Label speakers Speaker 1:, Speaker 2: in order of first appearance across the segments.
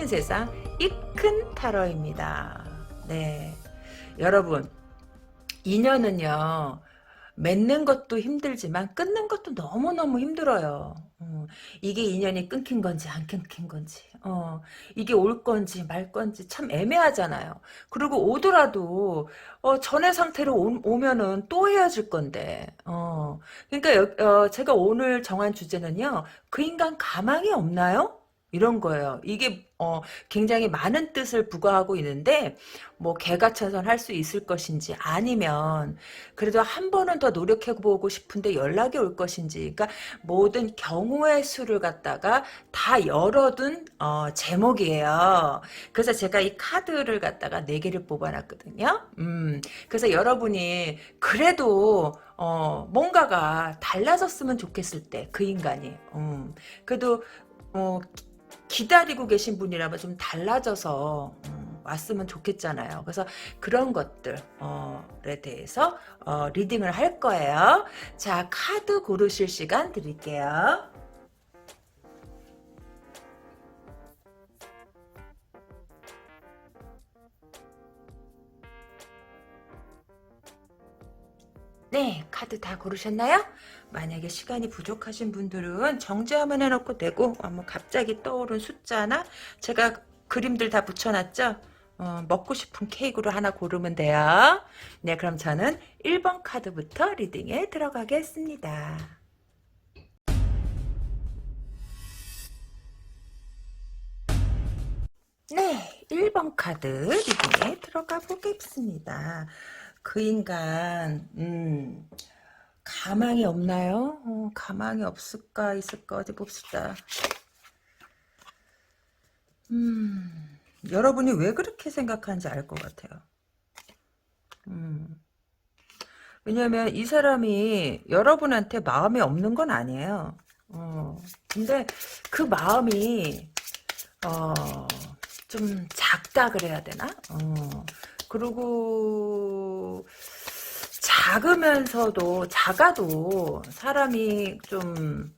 Speaker 1: 같은 세상 이 큰 타로입니다. 네, 여러분 인연은요 맺는 것도 힘들지만 끊는 것도 너무너무 힘들어요. 이게 인연이 끊긴 건지 안 끊긴 건지 이게 올 건지 말 건지 참 애매하잖아요. 그리고 오더라도 전의 상태로 오면은 또 헤어질 건데 그러니까 제가 오늘 정한 주제는요. 그 인간 가망이 없나요? 이런 거예요. 이게 굉장히 많은 뜻을 부과하고 있는데 뭐 개가천선 할 수 있을 것인지 아니면 그래도 한 번은 더 노력해보고 싶은데 연락이 올 것인지 그러니까 모든 경우의 수를 갖다가 다 열어둔 제목이에요. 그래서 제가 이 카드를 갖다가 4개를 뽑아놨거든요. 그래서 여러분이 그래도 뭔가가 달라졌으면 좋겠을 때 그 인간이 그래도 기다리고 계신 분이라면 좀 달라져서 왔으면 좋겠잖아요. 그래서 그런 것들에 대해서 리딩을 할 거예요. 자, 카드 고르실 시간 드릴게요. 네, 카드 다 고르셨나요? 만약에 시간이 부족하신 분들은 정지화면 해놓고 되고 뭐 갑자기 떠오른 숫자나 제가 그림들 다 붙여놨죠? 먹고 싶은 케이크로 하나 고르면 돼요. 네, 그럼 저는 1번 카드부터 리딩에 들어가겠습니다. 네, 1번 카드 리딩에 들어가 보겠습니다. 그 인간, 가망이 없나요? 가망이 없을까, 있을까, 어디 봅시다. 여러분이 왜 그렇게 생각하는지 알 것 같아요. 왜냐면 이 사람이 여러분한테 마음이 없는 건 아니에요. 근데 그 마음이, 좀 작다 그래야 되나? 그리고 작아도 사람이 좀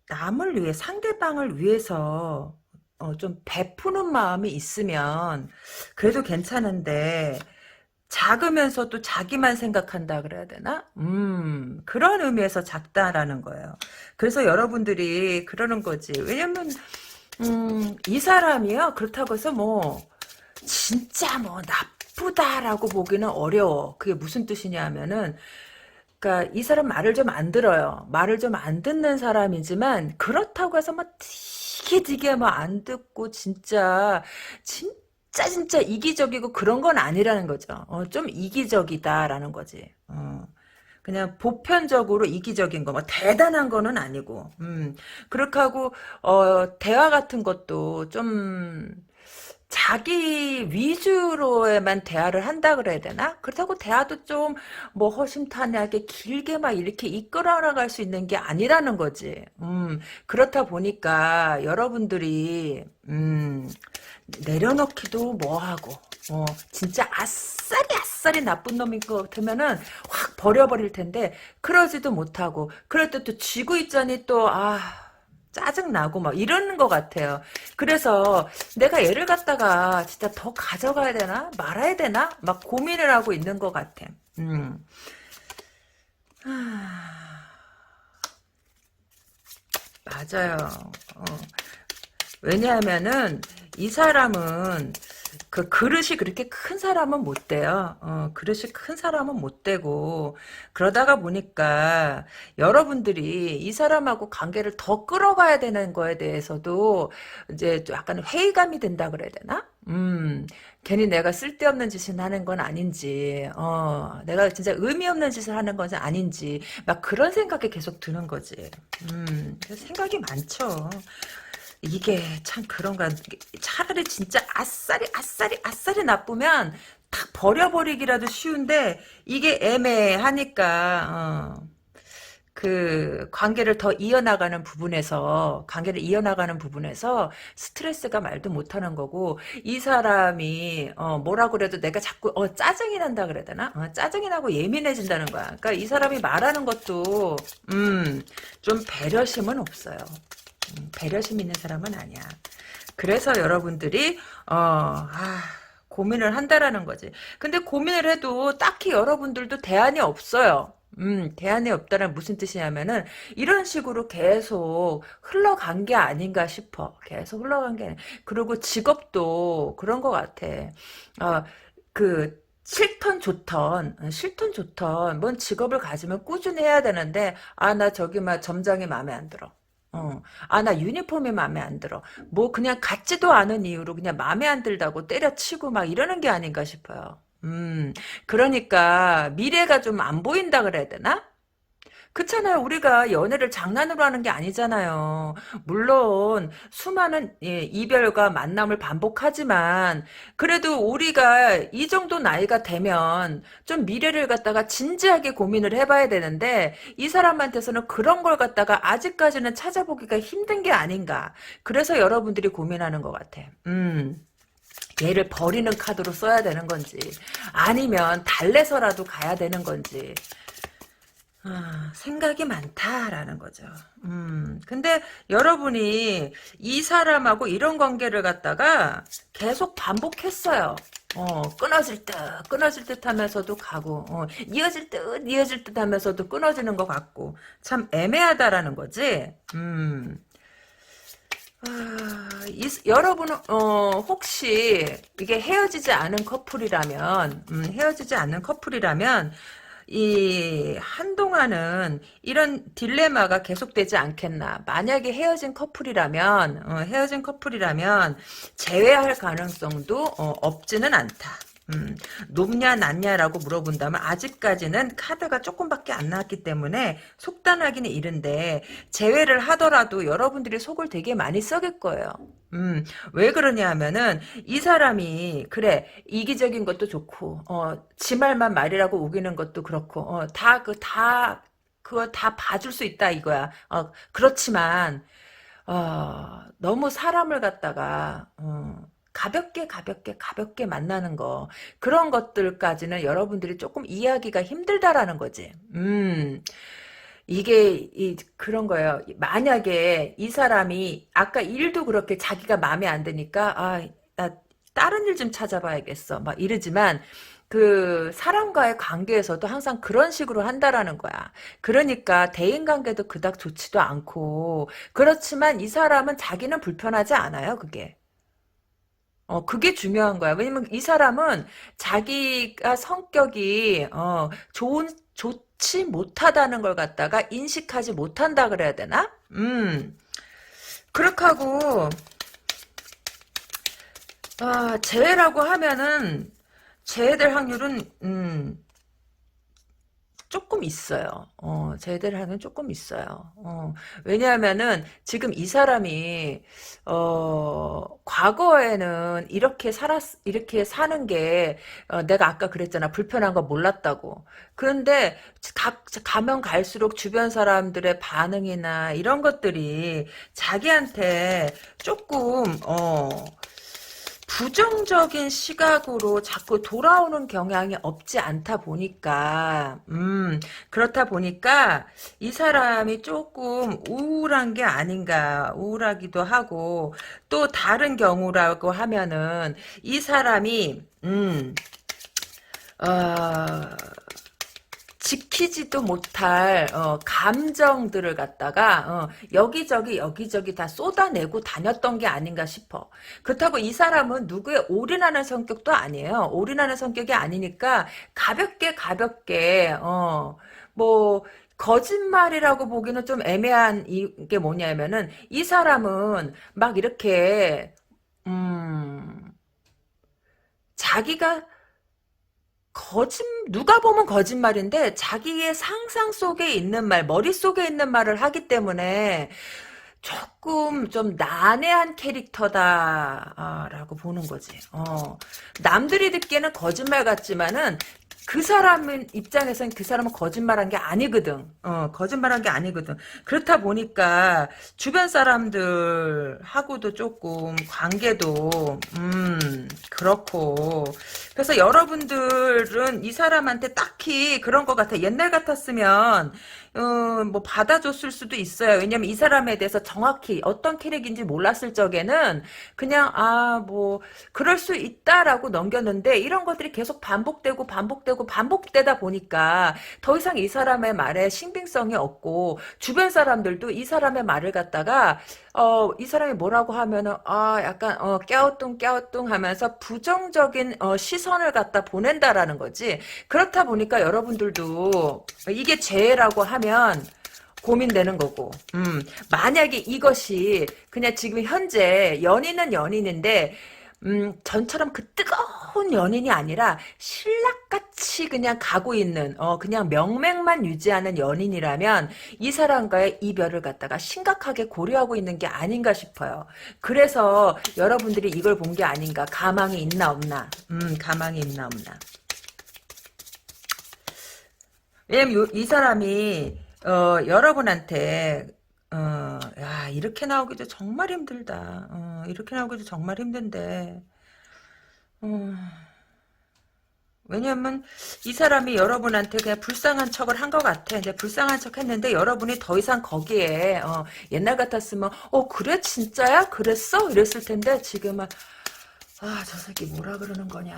Speaker 1: 남을 위해 상대방을 위해서 좀 베푸는 마음이 있으면 그래도 괜찮은데 작으면서도 자기만 생각한다 그래야 되나? 그런 의미에서 작다라는 거예요. 그래서 여러분들이 그러는 거지. 왜냐면 이 사람이요. 그렇다고 해서 뭐 진짜 뭐 나쁘다라고 보기는 어려워. 그게 무슨 뜻이냐 하면은 그러니까 이 사람 말을 좀 안 들어요. 말을 좀 안 듣는 사람이지만 그렇다고 해서 막 되게 뭐 안 듣고 진짜 이기적이고 그런 건 아니라는 거죠. 좀 이기적이다라는 거지. 그냥 보편적으로 이기적인 거, 뭐 대단한 거는 아니고, 그렇게 하고 대화 같은 것도 좀 자기 위주로에만 대화를 한다 그래야 되나? 그렇다고 대화도 좀 뭐 허심탄회하게 길게 막 이렇게 이끌어 나갈 수 있는 게 아니라는 거지. 그렇다 보니까 여러분들이 내려놓기도 뭐하고 진짜 아싸리 나쁜 놈인 것 같으면은 확 버려버릴 텐데 그러지도 못하고 그럴 때 또 쥐고 있자니 또 짜증나고 막 이러는 것 같아요. 그래서 내가 얘를 갖다가 진짜 더 가져가야 되나 말아야 되나 막 고민을 하고 있는 것 같아. 맞아요. 왜냐하면은 이 사람은 그 그릇이 그렇게 큰 사람은 못 돼요. 그릇이 큰 사람은 못 되고 그러다가 보니까 여러분들이 이 사람하고 관계를 더 끌어가야 되는 거에 대해서도 이제 좀 약간 회의감이 든다 그래야 되나? 괜히 내가 쓸데없는 짓을 하는 건 아닌지, 내가 진짜 의미 없는 짓을 하는 것은 아닌지, 막 그런 생각이 계속 드는 거지. 그래서 생각이 많죠. 이게 참 그런가. 차라리 진짜 아싸리 나쁘면 탁 버려버리기라도 쉬운데 이게 애매하니까 그 관계를 이어나가는 부분에서 스트레스가 말도 못하는 거고 이 사람이 뭐라 그래도 내가 자꾸 짜증이 난다 그래야 되나? 짜증이 나고 예민해진다는 거야. 그러니까 이 사람이 말하는 것도 좀 배려심은 없어요. 배려심 있는 사람은 아니야. 그래서 여러분들이 고민을 한다라는 거지. 근데 고민을 해도 딱히 여러분들도 대안이 없어요. 대안이 없다는 무슨 뜻이냐면은 이런 식으로 계속 흘러간 게 아닌가 싶어. 계속 흘러간 게 그리고 직업도 그런 것 같아. 싫던 좋던 뭔 직업을 가지면 꾸준히 해야 되는데 나 저기 막 점장이 마음에 안 들어. 나 유니폼이 마음에 안 들어. 뭐 그냥 같지도 않은 이유로 그냥 마음에 안 들다고 때려치고 막 이러는 게 아닌가 싶어요. 그러니까 미래가 좀 안 보인다 그래야 되나? 그렇잖아요. 우리가 연애를 장난으로 하는 게 아니잖아요. 물론 수많은 이별과 만남을 반복하지만 그래도 우리가 이 정도 나이가 되면 좀 미래를 갖다가 진지하게 고민을 해봐야 되는데 이 사람한테서는 그런 걸 갖다가 아직까지는 찾아보기가 힘든 게 아닌가. 그래서 여러분들이 고민하는 것 같아. 얘를 버리는 카드로 써야 되는 건지 아니면 달래서라도 가야 되는 건지 생각이 많다라는 거죠. 근데 여러분이 이 사람하고 이런 관계를 갖다가 계속 반복했어요. 끊어질 듯 하면서도 가고, 이어질 듯 하면서도 끊어지는 것 같고, 참 애매하다라는 거지. 여러분은, 혹시, 이게 헤어지지 않은 커플이라면, 한동안은 이런 딜레마가 계속되지 않겠나. 만약에 헤어진 커플이라면, 재회할 가능성도, 없지는 않다. 높냐, 낮냐라고 물어본다면, 아직까지는 카드가 조금밖에 안 나왔기 때문에, 속단하기는 이른데, 재회를 하더라도 여러분들이 속을 되게 많이 썩일 거예요. 왜 그러냐 하면은, 이 사람이, 그래, 이기적인 것도 좋고, 지 말만 말이라고 우기는 것도 그렇고, 그거 다 봐줄 수 있다 이거야. 그렇지만, 너무 사람을 갖다가, 가볍게 만나는 거. 그런 것들까지는 여러분들이 조금 이해하기가 힘들다라는 거지. 그런 거예요. 만약에 이 사람이, 아까 일도 그렇게 자기가 마음에 안 드니까, 나 다른 일 좀 찾아봐야겠어. 막 이러지만, 그 사람과의 관계에서도 항상 그런 식으로 한다라는 거야. 그러니까 대인관계도 그닥 좋지도 않고 그렇지만 이 사람은 자기는 불편하지 않아요. 그게 중요한 거야. 왜냐면 이 사람은 자기가 성격이 좋지 못하다는 걸 갖다가 인식하지 못한다 그래야 되나? 그렇게 하고 재회라고 하면은 재회될 확률은 조금 있어요. 제대로 하면 조금 있어요. 왜냐하면은 지금 이 사람이 과거에는 이렇게 사는 게 내가 아까 그랬잖아. 불편한 거 몰랐다고. 그런데 가면 갈수록 주변 사람들의 반응이나 이런 것들이 자기한테 조금 부정적인 시각으로 자꾸 돌아오는 경향이 없지 않다 보니까, 그렇다 보니까 이 사람이 조금 우울한 게 아닌가, 우울하기도 하고, 또 다른 경우라고 하면은 이 사람이, 어, 지키지도 못할 감정들을 갖다가 여기저기 다 쏟아내고 다녔던 게 아닌가 싶어. 그렇다고 이 사람은 누구에 올인하는 성격도 아니에요. 올인하는 성격이 아니니까 가볍게 뭐 거짓말이라고 보기는 좀 애매한 이게 뭐냐면은 이 사람은 막 이렇게 자기가 누가 보면 거짓말인데, 자기의 상상 속에 있는 말, 머릿속에 있는 말을 하기 때문에, 조금 좀 난해한 캐릭터다라고 보는 거지. 남들이 듣기에는 거짓말 같지만은, 그 사람 입장에서는 그 사람은 거짓말한 게 아니거든. 거짓말한 게 아니거든. 그렇다 보니까, 주변 사람들하고도 조금 관계도, 그렇고. 그래서 여러분들은 이 사람한테 딱히 그런 것 같아. 옛날 같았으면, 뭐, 받아줬을 수도 있어요. 왜냐면 이 사람에 대해서 정확히 어떤 캐릭인지 몰랐을 적에는 그냥, 뭐, 그럴 수 있다라고 넘겼는데, 이런 것들이 계속 반복되고, 반복되고, 반복되다 보니까 더 이상 이 사람의 말에 신빙성이 없고, 주변 사람들도 이 사람의 말을 갖다가, 이 사람이 뭐라고 하면은, 약간, 깨우뚱 하면서 부정적인, 시선을 갖다 보낸다라는 거지. 그렇다 보니까 여러분들도, 이게 죄라고 하면, 고민되는 거고, 만약에 이것이, 그냥 지금 현재, 연인은 연인인데, 전처럼 그 뜨거운 연인이 아니라 신랑같이 그냥 가고 있는 그냥 명맥만 유지하는 연인이라면 이 사람과의 이별을 갖다가 심각하게 고려하고 있는 게 아닌가 싶어요. 그래서 여러분들이 이걸 본 게 아닌가. 가망이 있나 없나. 가망이 있나 없나. 왜냐면 이 사람이 여러분한테 야, 이렇게 나오기도 정말 힘들다. 이렇게 나오기도 정말 힘든데. 어, 왜냐면 이 사람이 여러분한테 그냥 불쌍한 척을 한 것 같아. 이제 불쌍한 척 했는데 여러분이 더 이상 거기에 옛날 같았으면 그래 진짜야? 그랬어? 이랬을 텐데 지금은 저 새끼 뭐라 그러는 거냐.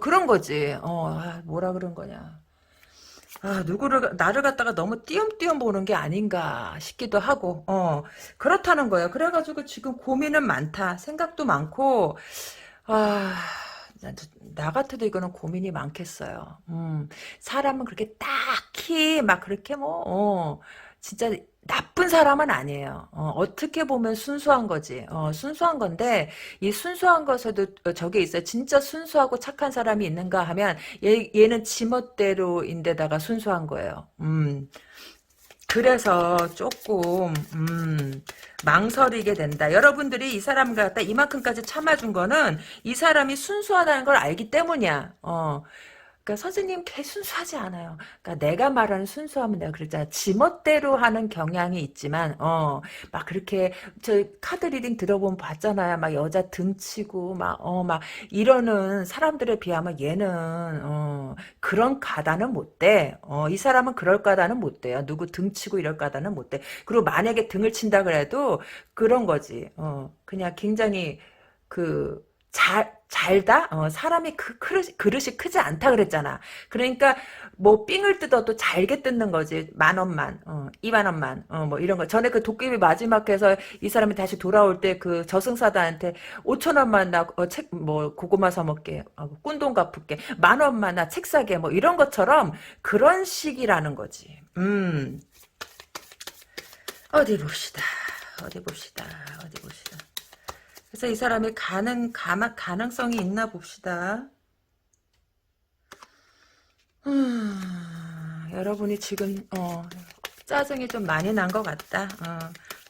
Speaker 1: 그런 거지. 뭐라 그런 거냐. 나를 갖다가 너무 띄엄띄엄 보는 게 아닌가 싶기도 하고, 그렇다는 거예요. 그래가지고 지금 고민은 많다. 생각도 많고, 아, 나, 나 같아도 이거는 고민이 많겠어요. 사람은 그렇게 딱히 막 그렇게 진짜 나쁜 사람은 아니에요. 어떻게 보면 순수한 거지. 순수한 건데, 이 순수한 것에도 저게 있어요. 진짜 순수하고 착한 사람이 있는가 하면, 얘는 지멋대로인데다가 순수한 거예요. 그래서 조금 망설이게 된다. 여러분들이 이 사람을 갖다 이만큼까지 참아준 거는 이 사람이 순수하다는 걸 알기 때문이야. 그러니까 선생님 걔 순수하지 않아요. 그러니까 내가 말하는 순수함은 내가 그랬잖아. 지멋대로 하는 경향이 있지만 막 그렇게 저 카드 리딩 들어보면 봤잖아요. 막 여자 등치고 막 이러는 사람들에 비하면 얘는 그런 가다는 못 돼. 이 사람은 그럴 가다는 못 돼요. 누구 등치고 이럴 가다는 못 돼. 그리고 만약에 등을 친다 그래도 그런 거지. 그냥 굉장히 그 잘다? 사람이 그릇이 크지 않다 그랬잖아. 그러니까, 뭐, 삥을 뜯어도 잘게 뜯는 거지. 10,000원만, 20,000원만, 뭐, 이런 거. 전에 그 도깨비 마지막 해서 이 사람이 다시 돌아올 때 그 저승사자한테 5,000원만 나, 고구마 사먹게, 꾼돈 갚을게. 10,000원만 나 책 사게, 뭐, 이런 것처럼 그런 식이라는 거지. 어디 봅시다. 어디 봅시다. 어디 봅시다. 그래서 이 사람이 가능성이 있나 봅시다. 여러분이 지금, 짜증이 좀 많이 난 것 같다.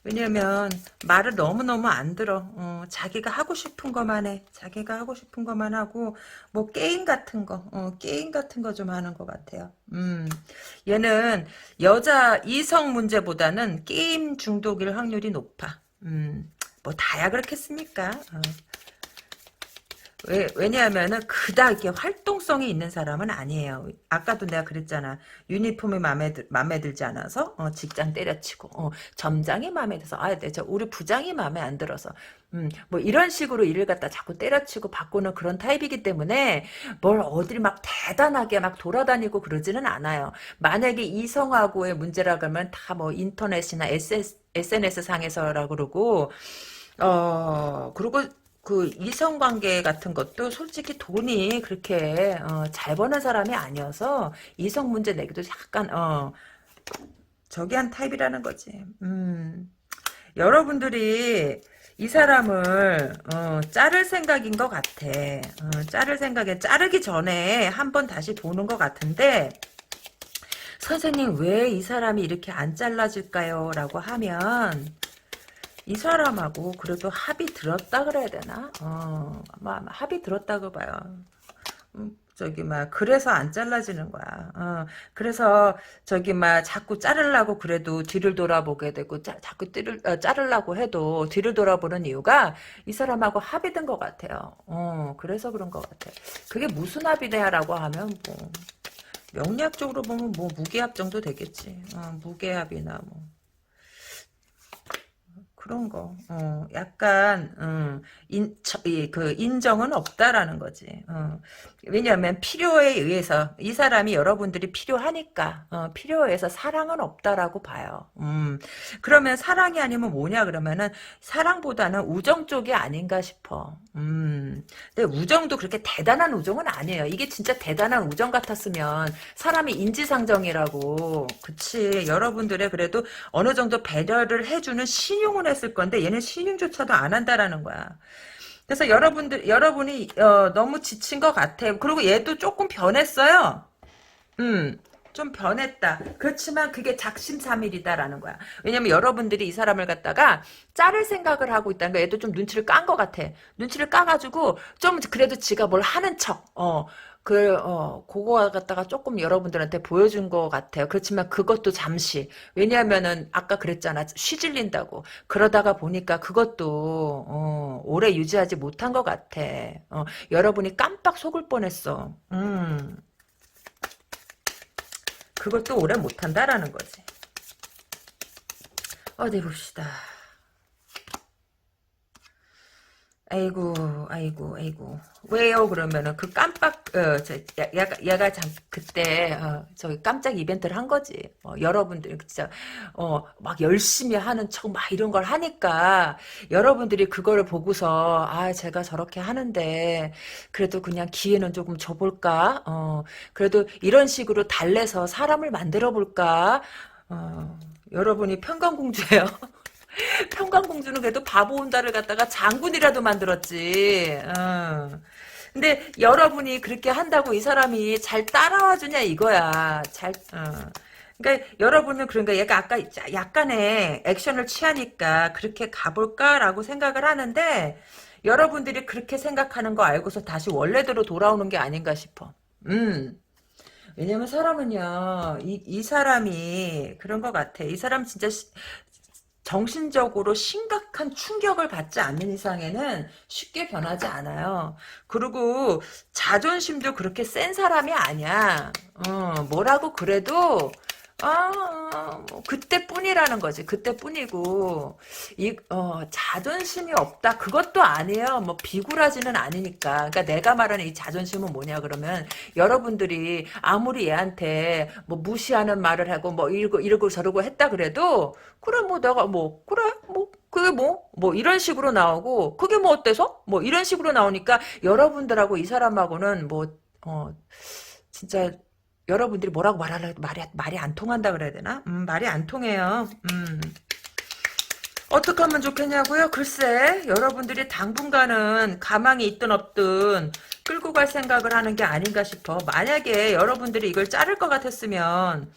Speaker 1: 왜냐면, 말을 너무너무 안 들어. 자기가 하고 싶은 것만 해. 자기가 하고 싶은 것만 하고, 뭐, 게임 같은 거 좀 하는 것 같아요. 얘는 이성 문제보다는 게임 중독일 확률이 높아. 뭐 다야 그렇겠습니까? 왜냐하면은 그닥 이렇게 활동성이 있는 사람은 아니에요. 아까도 내가 그랬잖아. 유니폼이 마음에 들지 않아서 직장 때려치고 점장이 마음에 들어서 우리 부장이 마음에 안 들어서 뭐 이런 식으로 일을 갖다 자꾸 때려치고 바꾸는 그런 타입이기 때문에 뭘 어딜 막 대단하게 막 돌아다니고 그러지는 않아요. 만약에 이성하고의 문제라 그러면 다 뭐 인터넷이나 SNS 상에서라 그러고 그리고 그 이성관계 같은 것도 솔직히 돈이 그렇게 잘 버는 사람이 아니어서 이성 문제 내기도 약간 저기 한 타입이라는 거지. 여러분들이 이 사람을 자를 생각인 것 같아. 자르기 전에 한번 다시 보는 것 같은데 선생님 왜 이 사람이 이렇게 안 잘라질까요? 라고 하면 이 사람하고 그래도 합이 들었다 그래야 되나? 아마 합이 들었다고 봐요. 저기 막 그래서 안 잘라지는 거야. 그래서 저기 막 자꾸 자르려고 그래도 뒤를 돌아보게 되고 자꾸 자르려고 해도 뒤를 돌아보는 이유가 이 사람하고 합의된 것 같아요. 그래서 그런 것 같아. 그게 무슨 합의냐라고 하면 뭐 명리학적으로 보면 뭐 무게합 정도 되겠지. 무게합이나 뭐. 그런 거, 약간, 그, 인정은 없다라는 거지. 왜냐하면 필요에 의해서, 이 사람이 여러분들이 필요하니까, 필요에 의해서 사랑은 없다라고 봐요. 그러면 사랑이 아니면 뭐냐, 그러면은, 사랑보다는 우정 쪽이 아닌가 싶어. 근데 우정도 그렇게 대단한 우정은 아니에요. 이게 진짜 대단한 우정 같았으면, 사람이 인지상정이라고, 그치. 여러분들의 그래도 어느 정도 배려를 해주는 신용을 했을 건데 얘는 신용조차도 안 한다라는 거야. 그래서 여러분이 너무 지친 것 같아. 그리고 얘도 조금 변했어요. 음. 좀 변했다. 그렇지만 그게 작심삼일이다라는 거야. 왜냐면 여러분들이 이 사람을 갖다가 자를 생각을 하고 있다는 거야. 얘도 좀 눈치를 깐 것 같아. 눈치를 까가지고 좀 그래도 지가 뭘 하는 척. 그거 갖다가 조금 여러분들한테 보여준 것 같아요. 그렇지만 그것도 잠시. 왜냐하면은 아까 그랬잖아. 쉬질린다고. 그러다가 보니까 그것도 오래 유지하지 못한 것 같아. 여러분이 깜빡 속을 뻔했어. 그것도 오래 못한다라는 거지. 어디 봅시다. 아이고, 아이고, 아이고. 왜요? 그러면은 그 깜빡, 얘가 그때, 저기 깜짝 이벤트를 한 거지. 여러분들이 진짜, 막 열심히 하는 척 막 이런 걸 하니까, 여러분들이 그거를 보고서, 아, 제가 저렇게 하는데, 그래도 그냥 기회는 조금 줘볼까? 그래도 이런 식으로 달래서 사람을 만들어 볼까? 여러분이 평강공주예요. 평강공주는 그래도 바보 온다를 갖다가 장군이라도 만들었지. 근데 여러분이 그렇게 한다고 이 사람이 잘 따라와 주냐 이거야. 그러니까 여러분은 그런가 얘가 아까 약간의 액션을 취하니까 그렇게 가볼까라고 생각을 하는데 여러분들이 그렇게 생각하는 거 알고서 다시 원래대로 돌아오는 게 아닌가 싶어. 왜냐면 사람은요, 이 사람이 그런 것 같아. 이 사람 진짜 정신적으로 심각한 충격을 받지 않는 이상에는 쉽게 변하지 않아요. 그리고 자존심도 그렇게 센 사람이 아니야. 뭐라고 그래도 뭐 그때뿐이라는 거지. 그때뿐이고 자존심이 없다. 그것도 아니에요. 뭐 비굴하지는 않으니까. 그러니까 내가 말하는 이 자존심은 뭐냐 그러면 여러분들이 아무리 얘한테 뭐 무시하는 말을 하고 뭐 이러고 저러고 했다 그래도 그래 뭐 내가 뭐 그래 뭐 그게 뭐 이런 식으로 나오고 그게 뭐 어때서 뭐 이런 식으로 나오니까 여러분들하고 이 사람하고는 진짜 여러분들이 뭐라고 말이 안 통한다 그래야 되나? 말이 안 통해요. 어떻게 하면 좋겠냐고요? 글쎄, 여러분들이 당분간은 가망이 있든 없든 끌고 갈 생각을 하는 게 아닌가 싶어. 만약에 여러분들이 이걸 자를 것 같았으면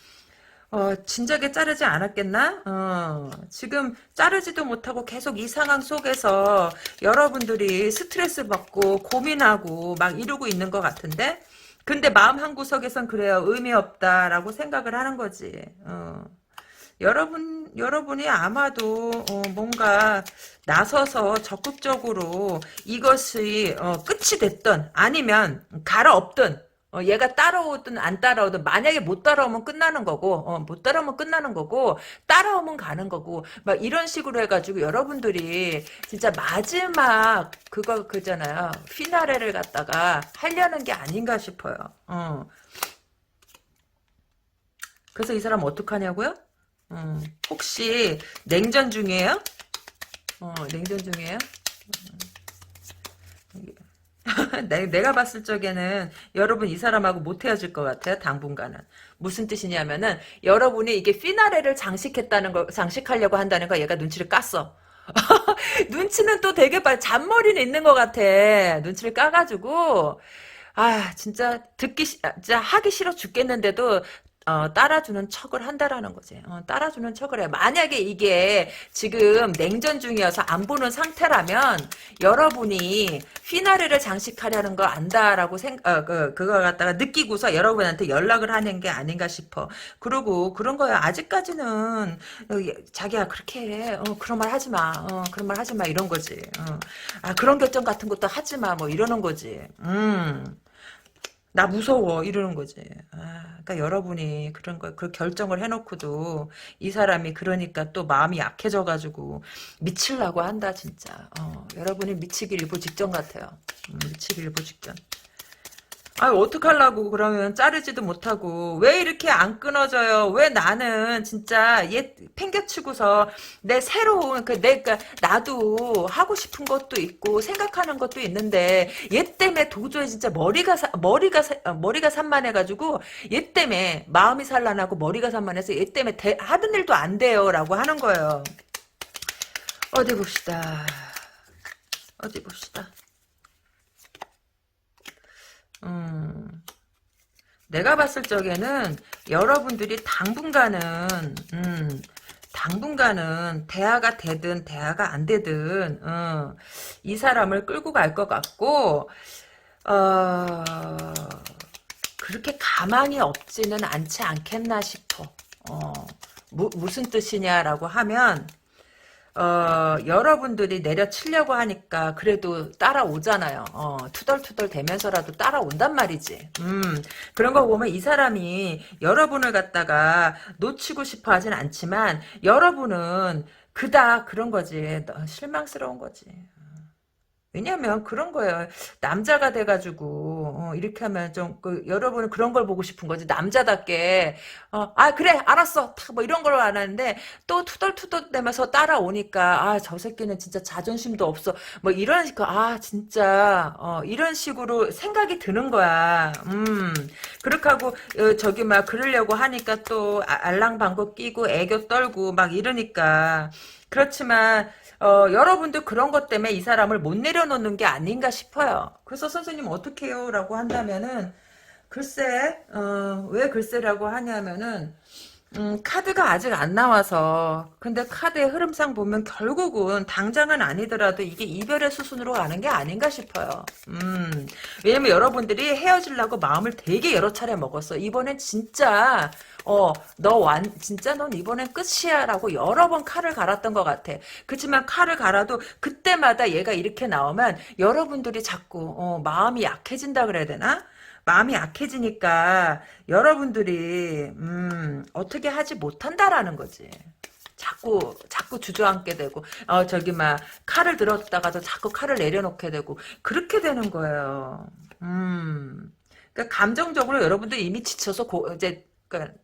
Speaker 1: 진작에 자르지 않았겠나? 지금 자르지도 못하고 계속 이 상황 속에서 여러분들이 스트레스 받고 고민하고 막 이러고 있는 것 같은데? 근데 마음 한구석에선 그래요. 의미 없다라고 생각을 하는 거지. 여러분이 아마도 뭔가 나서서 적극적으로 이것이 끝이 됐든 아니면 갈아엎든 얘가 따라오든 안 따라오든 만약에 못 따라오면 끝나는 거고 못 따라오면 끝나는 거고 따라오면 가는 거고 막 이런 식으로 해가지고 여러분들이 진짜 마지막 그잖아요 피나레를 갖다가 하려는 게 아닌가 싶어요. 그래서 이 사람 어떡하냐고요? 혹시 냉전 중이에요? 냉전 중이에요? 내가 봤을 적에는 여러분 이 사람하고 못 헤어질 것 같아요. 당분간은. 무슨 뜻이냐면은 여러분이 이게 피나레를 장식하려고 한다는 거 얘가 눈치를 깠어. 눈치는 또 되게 잔머리는 있는 것 같아. 눈치를 까가지고 진짜 진짜 하기 싫어 죽겠는데도 따라주는 척을 한다라는 거지. 따라주는 척을 해. 만약에 이게 지금 냉전 중이어서 안 보는 상태라면 여러분이 피나레를 장식하려는 거 안다라고 그걸 갖다가 느끼고서 여러분한테 연락을 하는 게 아닌가 싶어. 그리고 그런 거야. 아직까지는 자기야 그렇게 해. 그런 말 하지 마. 그런 말 하지 마 이런 거지. 아 그런 결정 같은 것도 하지 마. 뭐 이러는 거지. 나 무서워 이러는 거지. 그러니까 여러분이 그런 걸 그 결정을 해놓고도 이 사람이 그러니까 또 마음이 약해져가지고 미칠라고 한다 진짜. 여러분이 미치기 일보 직전 같아요. 미치기 일보 직전. 아, 어떡하려고, 그러면 자르지도 못하고. 왜 이렇게 안 끊어져요? 왜 나는 진짜 얘 팽개치고서 내 새로운, 내가, 나도 하고 싶은 것도 있고, 생각하는 것도 있는데, 얘 때문에 도저히 진짜 머리가 산만해가지고, 얘 때문에 마음이 산란하고 머리가 산만해서 얘 때문에 하던 일도 안 돼요. 라고 하는 거예요. 어디 봅시다. 어디 봅시다. 내가 봤을 적에는 여러분들이 당분간은 대화가 되든 대화가 안 되든 이 사람을 끌고 갈 것 같고 어, 그렇게 가망이 없지는 않지 않겠나 싶어. 무슨 뜻이냐라고 하면 여러분들이 내려치려고 하니까 그래도 따라오잖아요. 투덜투덜 대면서라도 따라온단 말이지. 그런 거 보면 이 사람이 여러분을 갖다가 놓치고 싶어 하진 않지만 여러분은 그닥 그런 거지. 실망스러운 거지. 왜냐면 그런 거예요. 남자가 돼가지고 이렇게 하면 좀 여러분은 그런 걸 보고 싶은 거지. 남자답게 아 그래 알았어 뭐 이런 걸 안 하는데 또 투덜투덜대면서 따라오니까 아 저 새끼는 진짜 자존심도 없어. 뭐 이런 아 진짜 이런 식으로 생각이 드는 거야. 그렇게 하고 저기 막 그러려고 하니까 또 알랑방구 끼고 애교 떨고 막 이러니까 그렇지만 여러분도 그런 것 때문에 이 사람을 못 내려놓는 게 아닌가 싶어요. 그래서 선생님 어떻게 해요? 라고 한다면은 글쎄 왜 글쎄라고 하냐면은 카드가 아직 안 나와서 근데 카드의 흐름상 보면 결국은 당장은 아니더라도 이게 이별의 수순으로 가는 게 아닌가 싶어요. 왜냐면 여러분들이 헤어지려고 마음을 되게 여러 차례 먹었어. 이번엔 진짜 진짜 넌 이번엔 끝이야 라고 여러 번 칼을 갈았던 것 같아. 그렇지만 칼을 갈아도 그때마다 얘가 이렇게 나오면 여러분들이 자꾸 마음이 약해진다 그래야 되나? 마음이 약해지니까 여러분들이 어떻게 하지 못한다라는 거지. 자꾸 주저앉게 되고 저기 막 칼을 들었다가도 자꾸 칼을 내려놓게 되고 그렇게 되는 거예요. 그러니까 감정적으로 여러분들 이미 지쳐서 이제 그러니까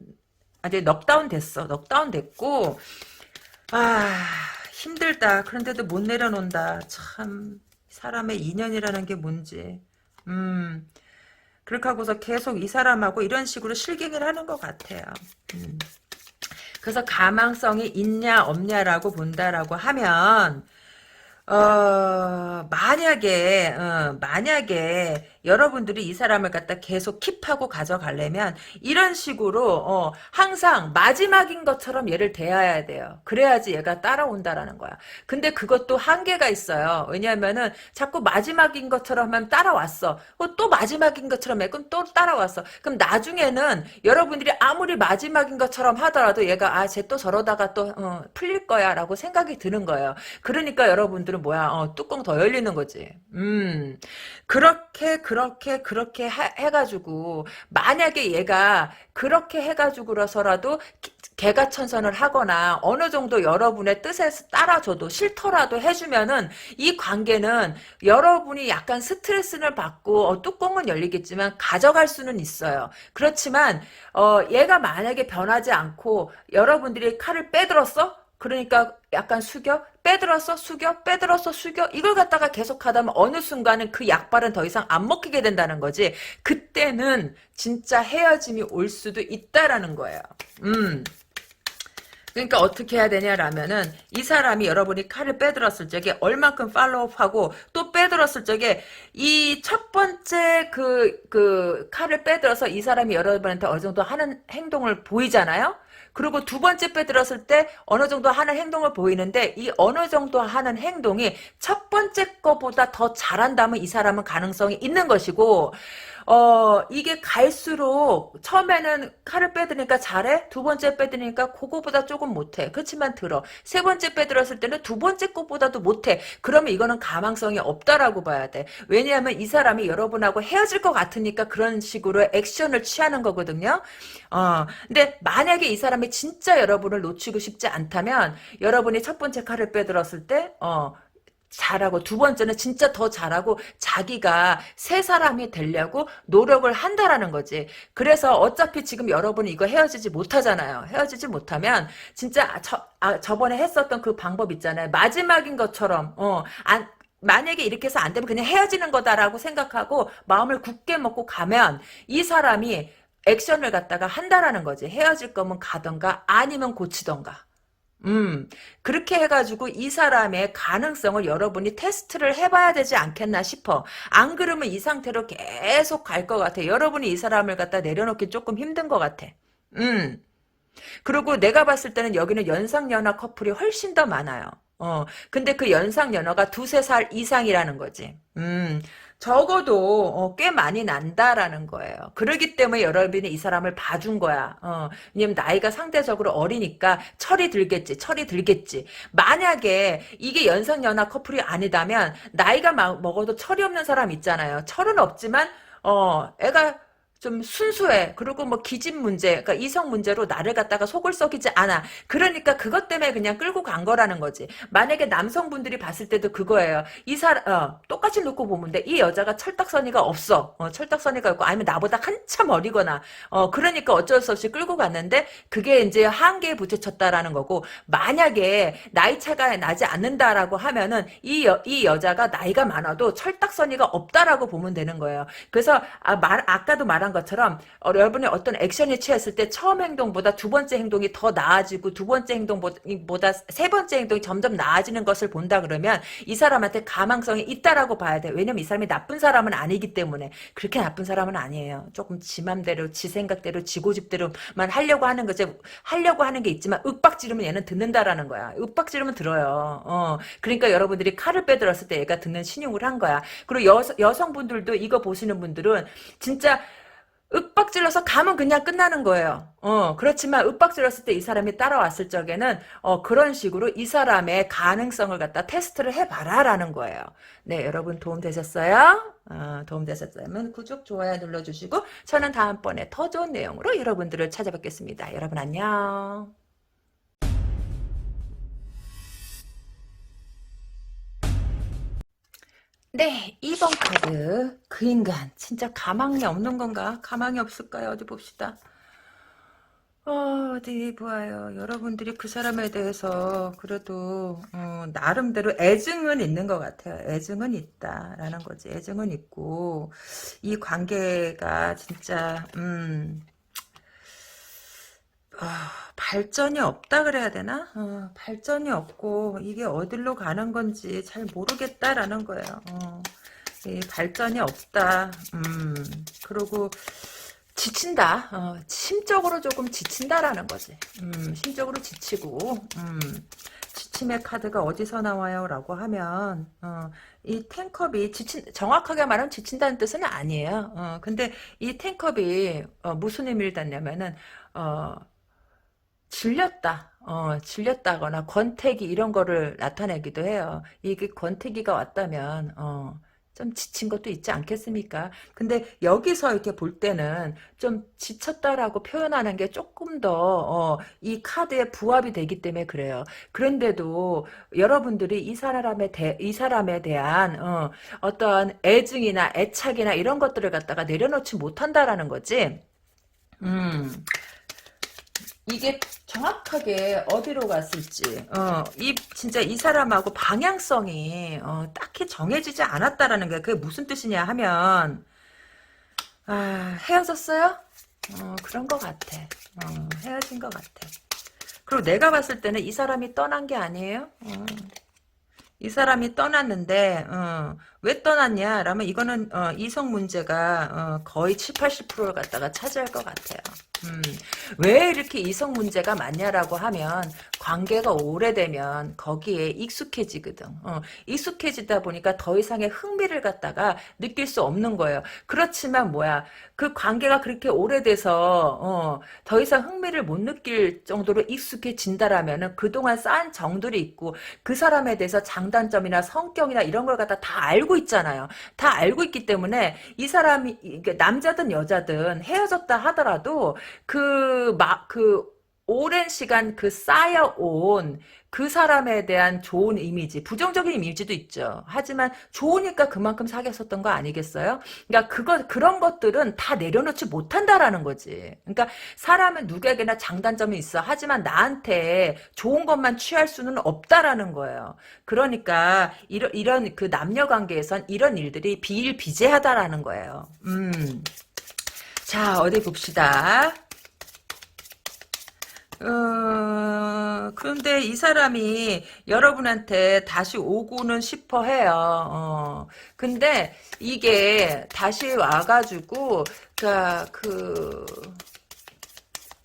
Speaker 1: 이제 넉다운 됐어. 넉다운 됐고 힘들다. 그런데도 못 내려놓는다. 참 사람의 인연이라는 게 뭔지. 그렇게 하고서 계속 이 사람하고 이런 식으로 실갱이를 하는 것 같아요. 그래서 가망성이 있냐 없냐라고 본다라고 하면 만약에 여러분들이 이 사람을 갖다 계속 킵하고 가져가려면 이런 식으로 항상 마지막인 것처럼 얘를 대해야 돼요. 그래야지 얘가 따라온다라는 거야. 근데 그것도 한계가 있어요. 왜냐하면은 자꾸 마지막인 것처럼 하면 따라왔어. 또 마지막인 것처럼 해. 그럼 또 따라왔어. 그럼 나중에는 여러분들이 아무리 마지막인 것처럼 하더라도 얘가 쟤 또 저러다가 또 풀릴 거야 라고 생각이 드는 거예요. 그러니까 여러분들은 뭐야 뚜껑 더 열리는 거지. 그렇게 해가지고 만약에 얘가 그렇게 해가지고서라도 개가천선을 하거나 어느 정도 여러분의 뜻에 따라줘도 싫더라도 해주면은 이 관계는 여러분이 약간 스트레스를 받고 뚜껑은 열리겠지만 가져갈 수는 있어요. 그렇지만 얘가 만약에 변하지 않고 여러분들이 칼을 빼들었어? 그러니까 약간 숙여 빼들었어 숙여 빼들었어 숙여 이걸 갖다가 계속 하다면 어느 순간은 그 약발은 더 이상 안 먹히게 된다는 거지. 그때는 진짜 헤어짐이 올 수도 있다라는 거예요. 그러니까 어떻게 해야 되냐라면은 이 사람이 여러분이 칼을 빼들었을 적에 얼만큼 팔로우업하고 또 빼들었을 적에 이 첫 번째 그 칼을 빼들어서 이 사람이 여러분한테 어느 정도 하는 행동을 보이잖아요. 그리고 두 번째 빼들었을 때 어느 정도 하는 행동을 보이는데 이 어느 정도 하는 행동이 첫 번째 거보다 더 잘한다면 이 사람은 가능성이 있는 것이고 이게 갈수록 처음에는 칼을 빼드니까 잘해? 두 번째 빼드니까 그거보다 조금 못해. 그렇지만 들어. 세 번째 빼들었을 때는 두 번째 것보다도 못해. 그러면 이거는 가망성이 없다라고 봐야 돼. 왜냐하면 이 사람이 여러분하고 헤어질 것 같으니까 그런 식으로 액션을 취하는 거거든요. 근데 만약에 이 사람이 진짜 여러분을 놓치고 싶지 않다면 여러분이 첫 번째 칼을 빼들었을 때, 잘하고 두 번째는 진짜 더 잘하고 자기가 새 사람이 되려고 노력을 한다라는 거지. 그래서 어차피 지금 여러분이 이거 헤어지지 못하잖아요. 헤어지지 못하면 진짜 저번에 했었던 그 방법 있잖아요. 마지막인 것처럼 만약에 이렇게 해서 안 되면 그냥 헤어지는 거다라고 생각하고 마음을 굳게 먹고 가면 이 사람이 액션을 갖다가 한다라는 거지. 헤어질 거면 가던가 아니면 고치던가. 그렇게 해가지고 이 사람의 가능성을 여러분이 테스트를 해봐야 되지 않겠나 싶어. 안 그러면 이 상태로 계속 갈 것 같아. 여러분이 이 사람을 갖다 내려놓기 조금 힘든 것 같아. 음. 그리고 내가 봤을 때는 여기는 연상연하 커플이 훨씬 더 많아요. 근데 그 연상연하가 두세 살 이상이라는 거지. 적어도 꽤 많이 난다라는 거예요. 그러기 때문에 여러분이 이 사람을 봐준 거야. 왜냐면 나이가 상대적으로 어리니까 철이 들겠지. 철이 들겠지. 만약에 이게 연상연하 커플이 아니다면 나이가 먹어도 철이 없는 사람 있잖아요. 철은 없지만 애가 좀 순수해. 그리고 뭐 기집 문제, 그러니까 이성 문제로 나를 갖다가 속을 썩이지 않아. 그러니까 그것 때문에 그냥 끌고 간 거라는 거지. 만약에 남성분들이 봤을 때도 그거예요. 이 사람, 똑같이 놓고 보면 돼. 이 여자가 철딱서니가 없어. 철딱서니가 없고, 아니면 나보다 한참 어리거나, 그러니까 어쩔 수 없이 끌고 갔는데, 그게 이제 한계에 부딪혔다라는 거고, 만약에 나이 차가 나지 않는다라고 하면은, 이 여자가 나이가 많아도 철딱서니가 없다라고 보면 되는 거예요. 그래서, 아까도 말한 것처럼 여러분이 어떤 액션이 취했을 때 처음 행동보다 두 번째 행동이 더 나아지고 두 번째 행동보다 세 번째 행동이 점점 나아지는 것을 본다 그러면 이 사람한테 가망성이 있다라고 봐야 돼. 왜냐면 이 사람이 나쁜 사람은 아니기 때문에. 그렇게 나쁜 사람은 아니에요. 조금 지 맘대로 지 생각대로 지 고집대로만 하려고 하는 거지. 하려고 하는 게 있지만 윽박 지르면 얘는 듣는다라는 거야. 윽박 지르면 들어요. 그러니까 여러분들이 칼을 빼들었을 때 얘가 듣는 신용을 한 거야. 그리고 여성분들도 이거 보시는 분들은 진짜 윽박질러서 가면 그냥 끝나는 거예요. 그렇지만 윽박질렀을 때 이 사람이 따라왔을 적에는 그런 식으로 이 사람의 가능성을 갖다 테스트를 해봐라라는 거예요. 네, 여러분 도움 되셨어요? 도움 되셨다면 구독, 좋아요 눌러주시고 저는 다음번에 더 좋은 내용으로 여러분들을 찾아뵙겠습니다. 여러분 안녕. 네, 2번 카드. 그 인간. 진짜 가망이 없는 건가? 가망이 없을까요? 어디 봅시다. 어디 보아요. 여러분들이 그 사람에 대해서 그래도 나름대로 애증은 있는 것 같아요. 애증은 있다라는 거지. 애증은 있고 이 관계가 진짜 발전이 없다 그래야 되나? 발전이 없고 이게 어디로 가는 건지 잘 모르겠다라는 거예요. 이 발전이 없다. 그리고 지친다. 심적으로 조금 지친다라는 거지. 심적으로 지치고 지침의 카드가 어디서 나와요? 라고 하면 이 텐컵이 정확하게 말하면 지친다는 뜻은 아니에요. 근데 이 텐컵이 무슨 의미를 닿냐면은 질렸다. 질렸다거나 권태기 이런 거를 나타내기도 해요. 이게 권태기가 왔다면 좀 지친 것도 있지 않겠습니까? 근데 여기서 이렇게 볼 때는 좀 지쳤다라고 표현하는 게 조금 더 이 카드에 부합이 되기 때문에 그래요. 그런데도 여러분들이 이 사람에 대한 어떤 애증이나 애착이나 이런 것들을 갖다가 내려놓지 못한다라는 거지. 이게 정확하게 어디로 갔을지, 진짜 이 사람하고 방향성이, 딱히 정해지지 않았다라는 게, 그게 무슨 뜻이냐 하면, 헤어졌어요? 그런 것 같아. 헤어진 것 같아. 그리고 내가 봤을 때는 이 사람이 떠난 게 아니에요? 이 사람이 떠났는데, 왜 떠났냐? 라면 이거는 이성 문제가 거의 7, 80%를 갖다가 차지할 것 같아요. 음, 왜 이렇게 이성 문제가 많냐라고 하면 관계가 오래되면 거기에 익숙해지거든. 익숙해지다 보니까 더 이상의 흥미를 갖다가 느낄 수 없는 거예요. 그렇지만 뭐야? 그 관계가 그렇게 오래돼서 더 이상 흥미를 못 느낄 정도로 익숙해진다라면은 그동안 쌓은 정들이 있고 그 사람에 대해서 장단점이나 성격이나 이런 걸 갖다 다 알고 있잖아요. 다 알고 있기 때문에 이 사람이 이게 남자든 여자든 헤어졌다 하더라도 그 오랜 시간 그 쌓여온 그 사람에 대한 좋은 이미지, 부정적인 이미지도 있죠. 하지만 좋으니까 그만큼 사귀었었던 거 아니겠어요? 그러니까 그런 것들은 다 내려놓지 못한다라는 거지. 그러니까 사람은 누구에게나 장단점이 있어. 하지만 나한테 좋은 것만 취할 수는 없다라는 거예요. 그러니까 이런 그 남녀 관계에선 이런 일들이 비일비재하다라는 거예요. 자, 어디 봅시다. 그런데 이 사람이 여러분한테 다시 오고는 싶어 해요. 근데 이게 다시 와가지고,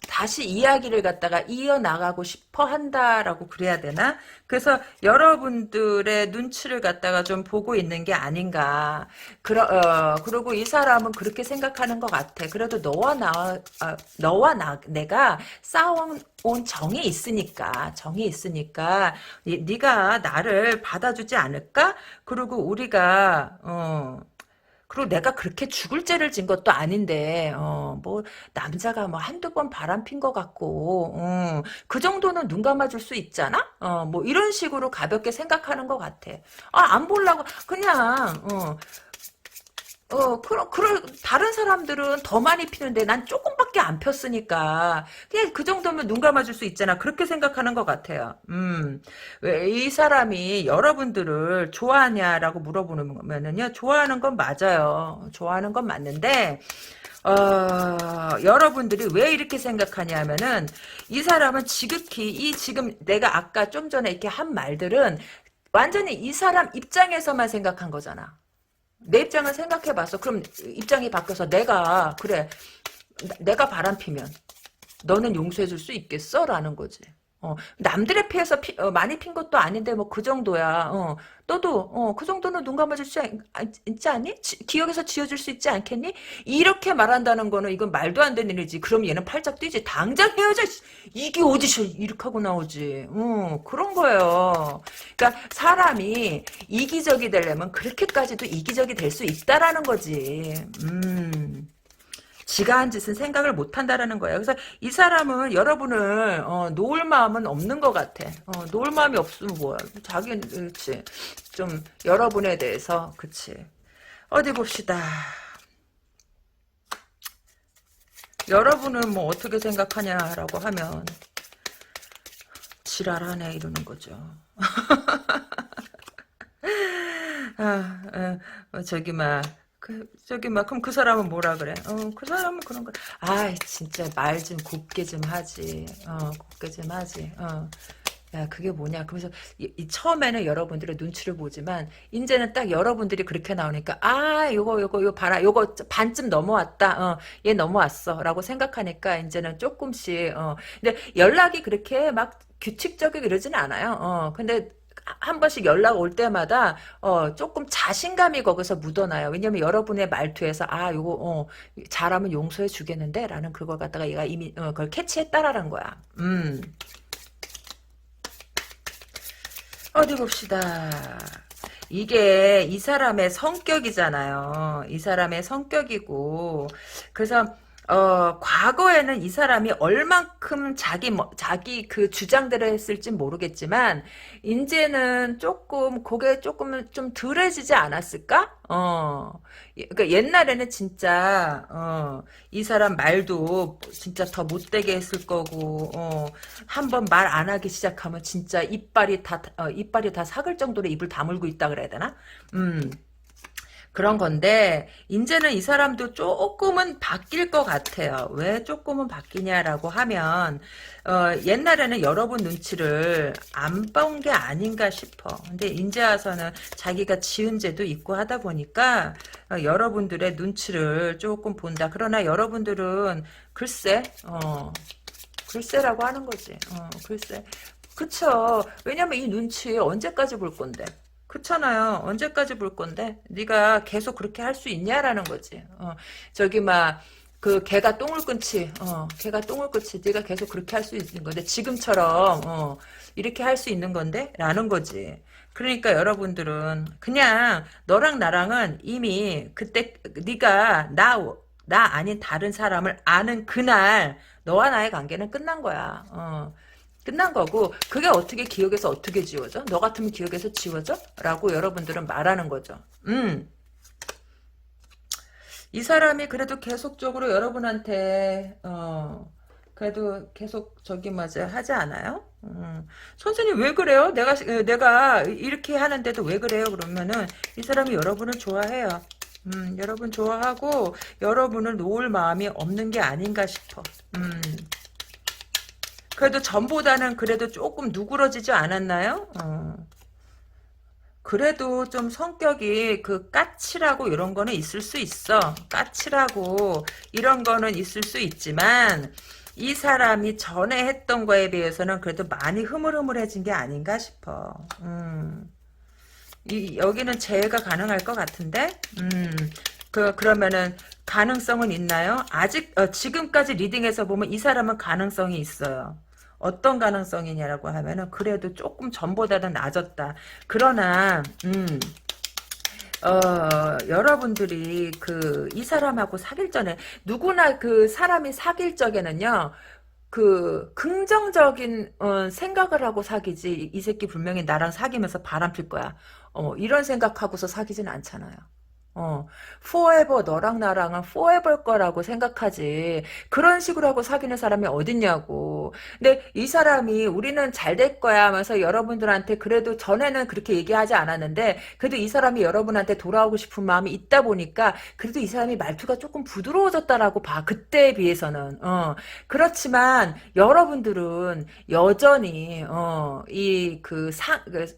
Speaker 1: 다시 이야기를 갖다가 이어나가고 싶어 한다라고 그래야 되나? 그래서 여러분들의 눈치를 갖다가 좀 보고 있는 게 아닌가. 그리고 이 사람은 그렇게 생각하는 것 같아. 그래도 내가 쌓아온 정이 있으니까, 네가 나를 받아주지 않을까? 그리고 그리고 내가 그렇게 죽을 죄를 진 것도 아닌데, 뭐, 남자가 뭐 한두 번 바람핀 것 같고, 그 정도는 눈 감아줄 수 있잖아? 뭐, 이런 식으로 가볍게 생각하는 것 같아. 안 보려고, 그냥, 다른 사람들은 더 많이 피는데 난 조금밖에 안 폈으니까. 그냥 그 정도면 눈 감아줄 수 있잖아. 그렇게 생각하는 것 같아요. 왜 이 사람이 여러분들을 좋아하냐라고 물어보면은요, 좋아하는 건 맞아요. 좋아하는 건 맞는데, 여러분들이 왜 이렇게 생각하냐면은, 이 사람은 지극히, 지금 내가 아까 좀 전에 이렇게 한 말들은 완전히 이 사람 입장에서만 생각한 거잖아. 내 입장을 생각해봤어. 그럼 입장이 바뀌어서 그래, 내가 바람피면 너는 용서해줄 수 있겠어? 라는 거지. 남들에 피해서 많이 핀 것도 아닌데 뭐 그 정도야. 너도 그 정도는 눈 감아줄 수 있지 않니? 기억에서 지워줄 수 있지 않겠니? 이렇게 말한다는 거는 이건 말도 안 되는 일이지. 그럼 얘는 팔짝 뛰지. 당장 헤어져. 이게 어디서 이렇게 하고 나오지. 그런 거예요. 그러니까 사람이 이기적이 되려면 그렇게까지도 이기적이 될 수 있다라는 거지. 지가 한 짓은 생각을 못 한다라는 거예요. 그래서 이 사람은 여러분을 놓을 마음은 없는 것 같아. 놓을 마음이 없으면 뭐야. 자기는 그렇지. 좀 여러분에 대해서 그치. 어디 봅시다. 여러분은 뭐 어떻게 생각하냐라고 하면 지랄하네 이러는 거죠. 저기 그럼 그 사람은 뭐라 그래? 그 사람은 그런 거. 진짜 말 좀 곱게 좀 하지. 곱게 좀 하지. 야, 그게 뭐냐. 그래서 처음에는 여러분들의 눈치를 보지만, 이제는 딱 여러분들이 그렇게 나오니까, 요거 봐라. 요거 반쯤 넘어왔다. 얘 넘어왔어. 라고 생각하니까, 이제는 조금씩, 근데 연락이 그렇게 막 규칙적이고 이러진 않아요. 근데 한 번씩 연락 올 때마다 조금 자신감이 거기서 묻어나요. 왜냐면 여러분의 말투에서 요거 잘하면 용서해 주겠는데 라는 그걸 갖다가 얘가 이미 그걸 캐치했다라는 거야. 어디 봅시다. 이게 이 사람의 성격이잖아요. 이 사람의 성격이고 그래서 과거에는 이 사람이 얼만큼 자기 그 주장대로 했을지 모르겠지만, 이제는 그게 조금 좀 덜해지지 않았을까? 그러니까 옛날에는 진짜, 이 사람 말도 진짜 더 못되게 했을 거고, 한번 말 안 하기 시작하면 진짜 이빨이 다 사글 정도로 입을 다물고 있다 그래야 되나? 그런 건데 이제는 이 사람도 조금은 바뀔 것 같아요. 왜 조금은 바뀌냐라고 하면 옛날에는 여러분 눈치를 안 본 게 아닌가 싶어. 근데 이제 와서는 자기가 지은 죄도 있고 하다 보니까 여러분들의 눈치를 조금 본다. 그러나 여러분들은 글쎄 글쎄라고 하는 거지. 글쎄. 그쵸. 왜냐면 이 눈치 언제까지 볼 건데. 그렇잖아요. 언제까지 볼 건데? 네가 계속 그렇게 할 수 있냐라는 거지. 저기 막 그 개가 똥을 끊지. 개가 똥을 끊지. 네가 계속 그렇게 할 수 있는 건데 지금처럼 이렇게 할 수 있는 건데? 라는 거지. 그러니까 여러분들은 그냥 너랑 나랑은 이미 그때 네가 나 아닌 다른 사람을 아는 그날 너와 나의 관계는 끝난 거야. 끝난 거고 그게 어떻게 기억에서 어떻게 지워져? 너 같으면 기억에서 지워져? 라고 여러분들은 말하는 거죠. 이 사람이 그래도 계속적으로 여러분한테 그래도 계속 저기 맞아 하지 않아요? 선생님 왜 그래요? 내가 이렇게 하는데도 왜 그래요? 그러면은 이 사람이 여러분을 좋아해요. 여러분 좋아하고 여러분을 놓을 마음이 없는 게 아닌가 싶어. 그래도 전보다는 그래도 조금 누그러지지 않았나요? 그래도 좀 성격이 그 까칠하고 이런 거는 있을 수 있어. 까칠하고 이런 거는 있을 수 있지만 이 사람이 전에 했던 거에 비해서는 그래도 많이 흐물흐물해진 게 아닌가 싶어. 여기는 재해가 가능할 것 같은데? 그러면은 가능성은 있나요? 아직 지금까지 리딩에서 보면 이 사람은 가능성이 있어요. 어떤 가능성이냐라고 하면은 그래도 조금 전보다는 낮았다. 그러나 여러분들이 이 사람하고 사귈 전에 누구나 그 사람이 사귈 적에는요. 긍정적인 생각을 하고 사귀지 이 새끼 분명히 나랑 사귀면서 바람필 거야. 이런 생각하고서 사귀진 않잖아요. forever 너랑 나랑은 forever 거라고 생각하지. 그런 식으로 하고 사귀는 사람이 어딨냐고. 근데 이 사람이 우리는 잘 될 거야 하면서 여러분들한테 그래도 전에는 그렇게 얘기하지 않았는데 그래도 이 사람이 여러분한테 돌아오고 싶은 마음이 있다 보니까 그래도 이 사람이 말투가 조금 부드러워졌다라고 봐. 그때에 비해서는. 그렇지만 여러분들은 여전히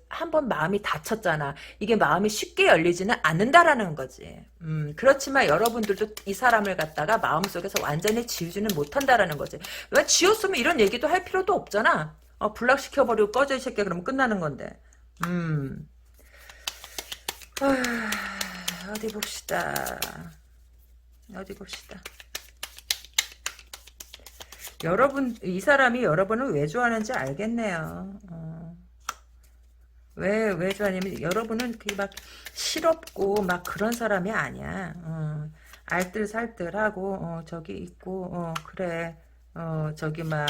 Speaker 1: 한 번 마음이 다쳤잖아. 이게 마음이 쉽게 열리지는 않는다라는 거지. 그렇지만 여러분들도 이 사람을 갖다가 마음속에서 완전히 지우지는 못한다라는 거지. 왜 지웠으면 이런 얘기도 할 필요도 없잖아. 블락시켜버리고 꺼져 이 새끼야 그러면 끝나는 건데. 어디 봅시다. 어디 봅시다. 이 사람이 여러분을 왜 좋아하는지 알겠네요. 왜 좋아하냐면, 여러분은 막, 실없고, 막 그런 사람이 아니야. 알뜰살뜰하고, 저기 있고, 그래. 저기 막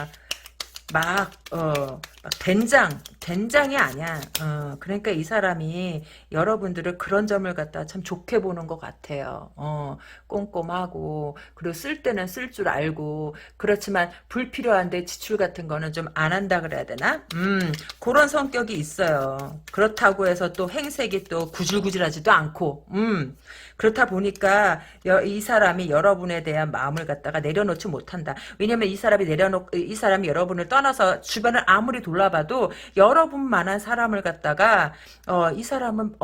Speaker 1: 된장이 아니야. 그러니까 이 사람이 여러분들을 그런 점을 갖다 참 좋게 보는 것 같아요. 꼼꼼하고, 그리고 쓸 때는 쓸 줄 알고, 그렇지만 불필요한데 지출 같은 거는 좀 안 한다 그래야 되나? 그런 성격이 있어요. 그렇다고 해서 또 행색이 또 구질구질하지도 않고, 그렇다 보니까 이 사람이 여러분에 대한 마음을 갖다가 내려놓지 못한다. 왜냐면 이 사람이 여러분을 떠나서 주변을 아무리 돌아봐도 여러분만한 사람을 갖다가 이 사람은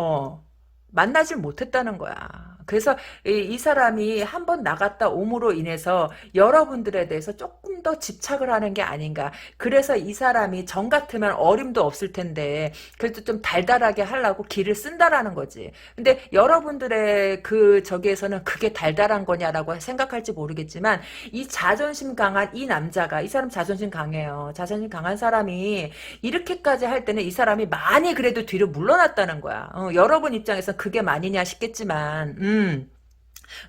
Speaker 1: 만나질 못했다는 거야. 그래서 이 사람이 한번 나갔다 옴으로 인해서 여러분들에 대해서 조금 더 집착을 하는 게 아닌가. 그래서 이 사람이 정 같으면 어림도 없을 텐데 그래도 좀 달달하게 하려고 기를 쓴다라는 거지. 근데 여러분들의 저기에서는 그게 달달한 거냐라고 생각할지 모르겠지만 이 자존심 강한 이 남자가 이 사람 자존심 강해요. 자존심 강한 사람이 이렇게까지 할 때는 이 사람이 많이 그래도 뒤로 물러났다는 거야. 여러분 입장에서 그게 많이냐 싶겠지만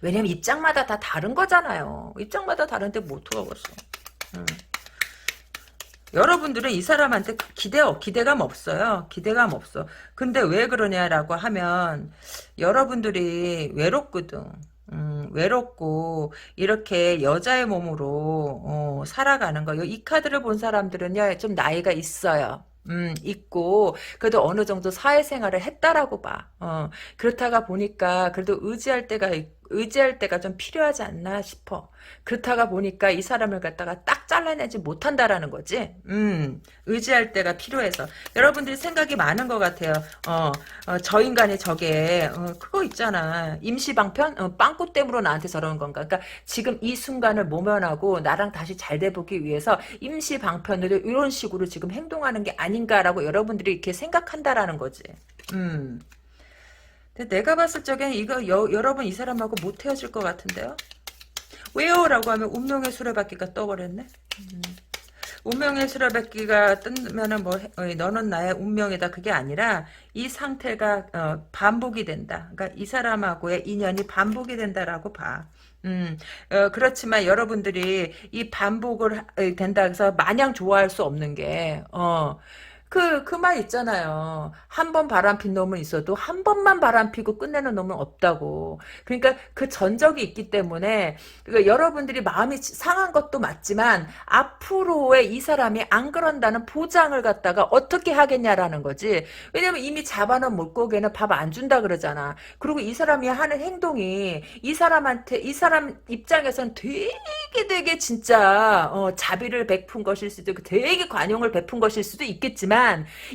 Speaker 1: 왜냐면 입장마다 다 다른 거잖아요. 입장마다 다른데 뭐 어떡하겠어. 여러분들은 이 사람한테 기대감 없어요. 기대감 없어. 근데 왜 그러냐라고 하면 여러분들이 외롭거든. 외롭고 이렇게 여자의 몸으로 살아가는 거예요. 이 카드를 본 사람들은요 좀 나이가 있어요. 있고, 그래도 어느 정도 사회생활을 했다라고 봐. 그렇다가 보니까, 그래도 의지할 때가 좀 필요하지 않나 싶어. 그렇다가 보니까 이 사람을 갖다가 딱 잘라내지 못한다라는 거지. 의지할 때가 필요해서. 여러분들이 생각이 많은 것 같아요. 저 인간이 저게, 그거 있잖아. 임시방편? 빵꾸 때문에 나한테 저러는 건가? 그러니까 지금 이 순간을 모면하고 나랑 다시 잘 돼보기 위해서 임시방편으로 이런 식으로 지금 행동하는 게 아닌가라고 여러분들이 이렇게 생각한다라는 거지. 음. 근데 내가 봤을 적엔 이거 여러분 이 사람하고 못 헤어질 것 같은데요? 왜요? 라고 하면 운명의 수레바퀴가 떠버렸네. 운명의 수레바퀴가 뜨면은 뭐 너는 나의 운명이다 그게 아니라 이 상태가 반복이 된다. 그러니까 이 사람하고의 인연이 반복이 된다라고 봐. 그렇지만 여러분들이 이 반복을 된다 해서 마냥 좋아할 수 없는 게, 그 말 있잖아요. 한 번 바람핀 놈은 있어도 한 번만 바람피고 끝내는 놈은 없다고. 그러니까 그 전적이 있기 때문에 그러니까 여러분들이 마음이 상한 것도 맞지만 앞으로의 이 사람이 안 그런다는 보장을 갖다가 어떻게 하겠냐라는 거지. 왜냐면 이미 잡아놓은 물고기는 밥 안 준다 그러잖아. 그리고 이 사람이 하는 행동이 이 사람한테 이 사람 입장에선 되게 진짜 자비를 베푼 것일 수도 있고 되게 관용을 베푼 것일 수도 있겠지만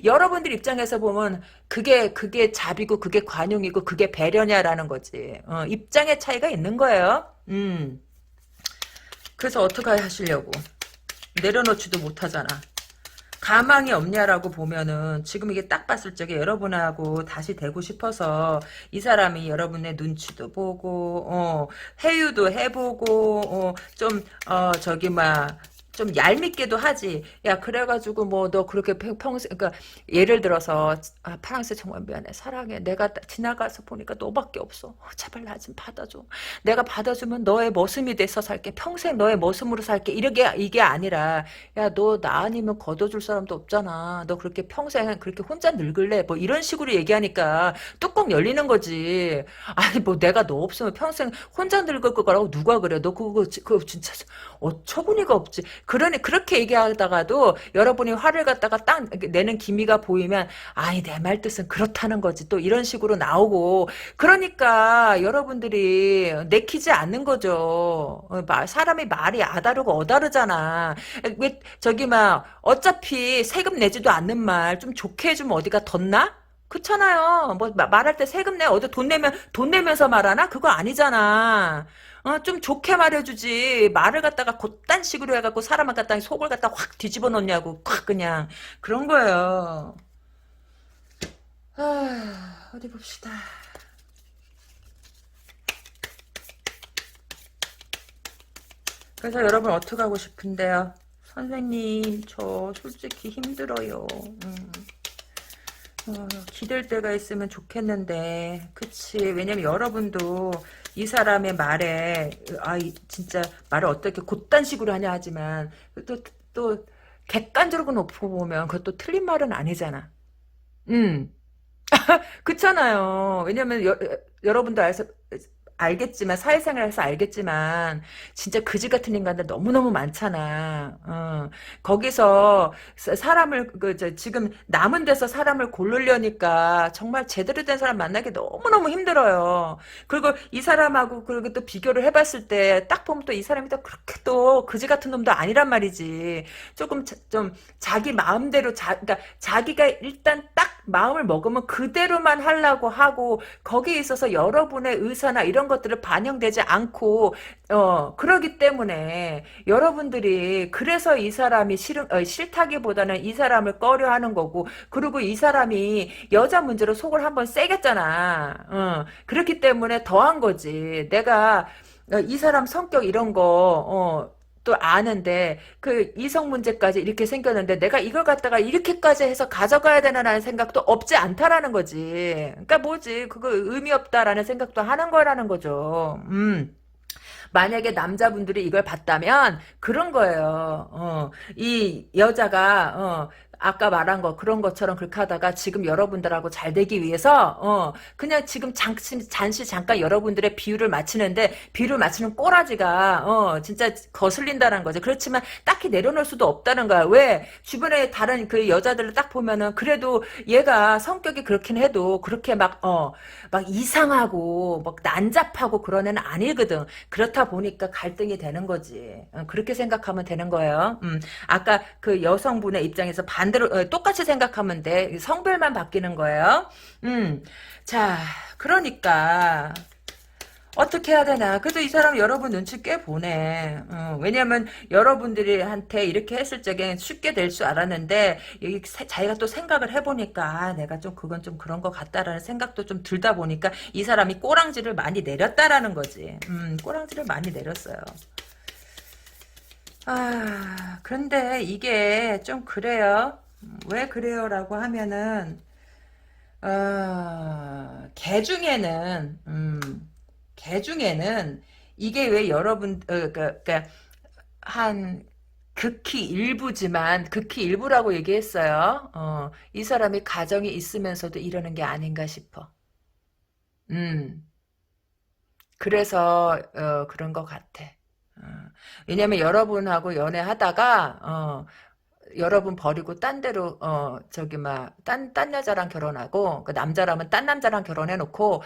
Speaker 1: 여러분들 입장에서 보면 그게 자비고 그게 관용이고 그게 배려냐라는 거지. 입장의 차이가 있는 거예요. 그래서 어떻게 하시려고 내려놓지도 못하잖아. 가망이 없냐라고 보면은 지금 이게 딱 봤을 적에 여러분하고 다시 되고 싶어서 이 사람이 여러분의 눈치도 보고 회유도 해보고 저기 막 좀 얄밉게도 하지. 야 그래가지고 뭐 너 그렇게 평생 그러니까 예를 들어서 파랑새 정말 미안해 사랑해 내가 지나가서 보니까 너밖에 없어. 제발 나 좀 받아줘. 내가 받아주면 너의 머슴이 돼서 살게 평생 너의 머슴으로 살게 이게 아니라 야, 너 나 아니면 걷어줄 사람도 없잖아. 너 그렇게 평생 그렇게 혼자 늙을래? 뭐 이런 식으로 얘기하니까 뚜껑 열리는 거지. 아니, 뭐 내가 너 없으면 평생 혼자 늙을 거라고 누가 그래? 너 그거 진짜 어처구니가 없지. 그러니 그렇게 얘기하다가도 여러분이 화를 갖다가 딱 내는 기미가 보이면 아니, 내 말 뜻은 그렇다는 거지. 또 이런 식으로 나오고 그러니까 여러분들이 내키지 않는 거죠. 사람이 말이 아다르고 어다르잖아. 왜 저기 막 어차피 세금 내지도 않는 말 좀 좋게 해주면 어디가 덧나? 그렇잖아요. 뭐 말할 때 세금 내 어디 돈 내면서 말하나? 그거 아니잖아. 좀 좋게 말해주지. 말을 갖다가 그딴 식으로 해갖고 사람을 갖다가 속을 갖다 확 뒤집어 놓냐고. 확 그냥 그런 거예요. 어디 봅시다. 그래서 여러분 어떻게 하고 싶은데요? 선생님, 저 솔직히 힘들어요. 기댈 때가 있으면 좋겠는데, 그치. 왜냐면 여러분도 이 사람의 말에, 진짜 말을 어떻게 곧단 식으로 하냐 하지만, 또, 객관적으로 놓고 보면 그것도 틀린 말은 아니잖아. 음. 그렇잖아요. 왜냐면 여러분도 알겠지만 사회생활에서 알겠지만 진짜 그지 같은 인간들 너무너무 많잖아. 거기서 사람을 지금 남은 데서 사람을 고르려니까 정말 제대로 된 사람 만나기 너무너무 힘들어요. 그리고 이 사람하고 그리고 또 비교를 해봤을 때 딱 보면 또 이 사람이 또 그렇게 또 그지 같은 놈도 아니란 말이지. 조금 좀 자기 마음대로 그러니까 자기가 일단 딱 마음을 먹으면 그대로만 하려고 하고 거기에 있어서 여러분의 의사나 이런 것들을 반영되지 않고 그러기 때문에 여러분들이 그래서 이 사람이 싫다기보다는 이 사람을 꺼려하는 거고 그리고 이 사람이 여자 문제로 속을 한번 새겼잖아. 그렇기 때문에 더한 거지. 내가 이 사람 성격 이런 거 또 아는데 그 이성 문제까지 이렇게 생겼는데 내가 이걸 갖다가 이렇게까지 해서 가져가야 되나라는 생각도 없지 않다라는 거지. 그러니까 뭐지? 그거 의미 없다라는 생각도 하는 거라는 거죠. 만약에 남자분들이 이걸 봤다면 그런 거예요. 이 여자가 아까 말한 거 그런 것처럼 그렇게 하다가 지금 여러분들하고 잘 되기 위해서 그냥 지금 잠시 잠깐 여러분들의 비율을 맞추는데 비율을 맞추는 꼬라지가 진짜 거슬린다는 거죠. 그렇지만 딱히 내려놓을 수도 없다는 거야. 왜 주변에 다른 그 여자들을 딱 보면은 그래도 얘가 성격이 그렇긴 해도 그렇게 막 이상하고 막 난잡하고 그런 애는 아니거든. 그렇다 보니까 갈등이 되는 거지. 그렇게 생각하면 되는 거예요. 아까 그 여성분의 입장에서 반대로 똑같이 생각하면 돼. 성별만 바뀌는 거예요. 자, 그러니까 어떻게 해야 되나. 그래도 이 사람 여러분 눈치 꽤 보네. 왜냐면 여러분들이 한테 이렇게 했을 적엔 쉽게 될 줄 알았는데 여기 자기가 또 생각을 해보니까 내가 좀 그건 좀 그런 것 같다라는 생각도 좀 들다 보니까 이 사람이 꼬랑지를 많이 내렸다라는 거지. 꼬랑지를 많이 내렸어요. 그런데 이게 좀 그래요. 왜 그래요라고 하면은 개 중에는 이게 왜 여러분 한 극히 일부지만 극히 일부라고 얘기했어요. 이 사람이 가정이 있으면서도 이러는 게 아닌가 싶어. 음. 그래서 그런 것 같아. 어. 왜냐면 여러분하고 연애하다가 여러분 버리고 딴 데로 저기 막 딴 여자랑 결혼하고 그 남자라면 딴 남자랑 결혼해 놓고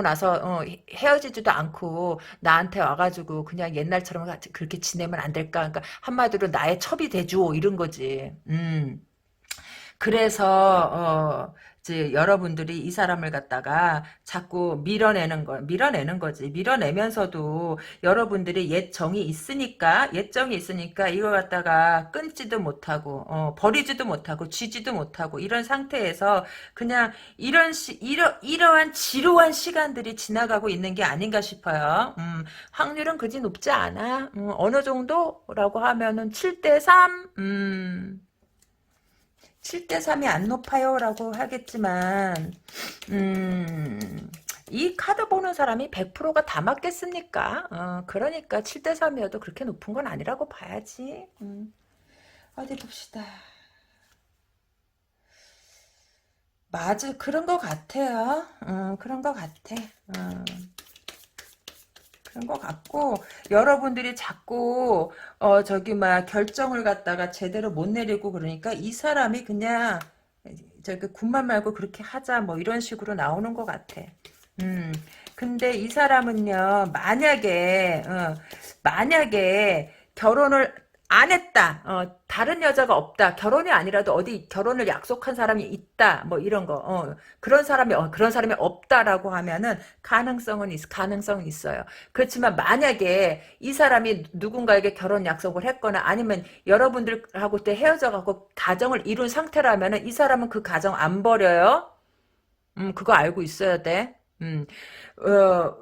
Speaker 1: 나서 헤어지지도 않고 나한테 와가지고 그냥 옛날처럼 그렇게 지내면 안 될까? 그러니까 한마디로 나의 첩이 돼줘 이런 거지. 그래서 이제 여러분들이 이 사람을 갖다가 자꾸 밀어내는 거지. 밀어내면서도 여러분들이 옛정이 있으니까 이걸 갖다가 끊지도 못하고 버리지도 못하고 쥐지도 못하고 이런 상태에서 그냥 이러한 지루한 시간들이 지나가고 있는 게 아닌가 싶어요. 확률은 그지 높지 않아. 어느 정도라고 하면은 7대 3. 7대 3이 안 높아요라고 하겠지만 이 카드 보는 사람이 100%가 다 맞겠습니까? 그러니까 7대 3이어도 그렇게 높은 건 아니라고 봐야지. 어디 봅시다. 맞아, 그런 것 같아요. 그런 것 같아. 그런 것 같고 여러분들이 자꾸 저기 막 결정을 갖다가 제대로 못 내리고 그러니까 이 사람이 그냥 저기 군만 말고 그렇게 하자 뭐 이런 식으로 나오는 것 같아. 음. 근데 이 사람은요 만약에 결혼을 안 했다. 다른 여자가 없다. 결혼이 아니라도 어디 결혼을 약속한 사람이 있다. 뭐 이런 거. 그런 사람이 없다라고 하면은 가능성은 있어요. 그렇지만 만약에 이 사람이 누군가에게 결혼 약속을 했거나 아니면 여러분들하고 때 헤어져 갖고 가정을 이룬 상태라면은 이 사람은 그 가정 안 버려요. 그거 알고 있어야 돼.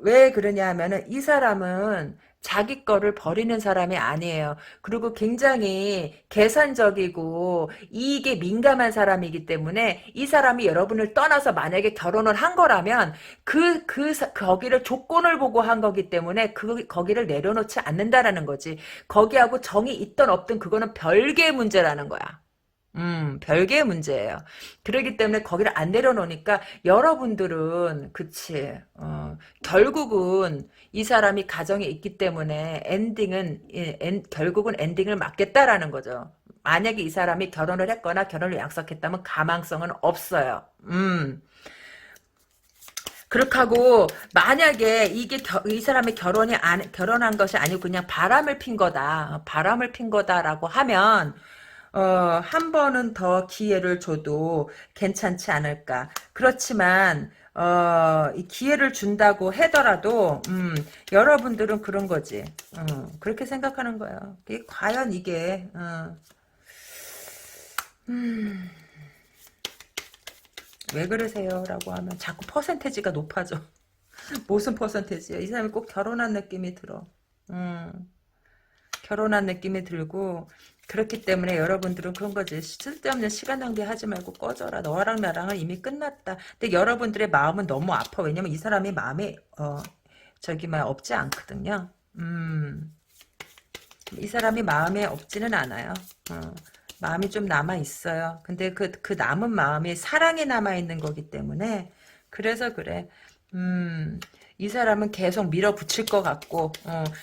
Speaker 1: 왜 그러냐 하면은 이 사람은 자기 거를 버리는 사람이 아니에요. 그리고 굉장히 계산적이고 이익에 민감한 사람이기 때문에 이 사람이 여러분을 떠나서 만약에 결혼을 한 거라면 거기를 조건을 보고 한 거기 때문에 거기를 내려놓지 않는다라는 거지. 거기하고 정이 있든 없든 그거는 별개의 문제라는 거야. 별개의 문제예요. 그렇기 때문에 거기를 안 내려놓으니까 여러분들은 그치 결국은 이 사람이 가정에 있기 때문에 결국은 엔딩을 맞겠다라는 거죠. 만약에 이 사람이 결혼을 했거나 결혼을 약속했다면 가망성은 없어요. 그렇게 하고 만약에 이 사람이 결혼한 것이 아니고 그냥 바람을 핀 거다. 바람을 핀 거다라고 하면 한 번은 더 기회를 줘도 괜찮지 않을까. 그렇지만 이 기회를 준다고 하더라도 여러분들은 그런 거지. 그렇게 생각하는 거예요. 과연 이게 음, 왜 그러세요? 라고 하면 자꾸 퍼센테이지가 높아져. 무슨 퍼센테이지야? 이 사람이 꼭 결혼한 느낌이 들어. 결혼한 느낌이 들고 그렇기 때문에 여러분들은 그런 거지. 쓸데없는 시간 낭비하지 말고 꺼져라. 너랑 나랑은 이미 끝났다. 근데 여러분들의 마음은 너무 아파. 왜냐면 이 사람이 마음에 저기만 없지 않거든요. 이 사람이 마음에 없지는 않아요. 마음이 좀 남아 있어요. 근데 그 남은 마음이 사랑이 남아 있는 거기 때문에 그래서 그래. 음, 이 사람은 계속 밀어붙일 것 같고,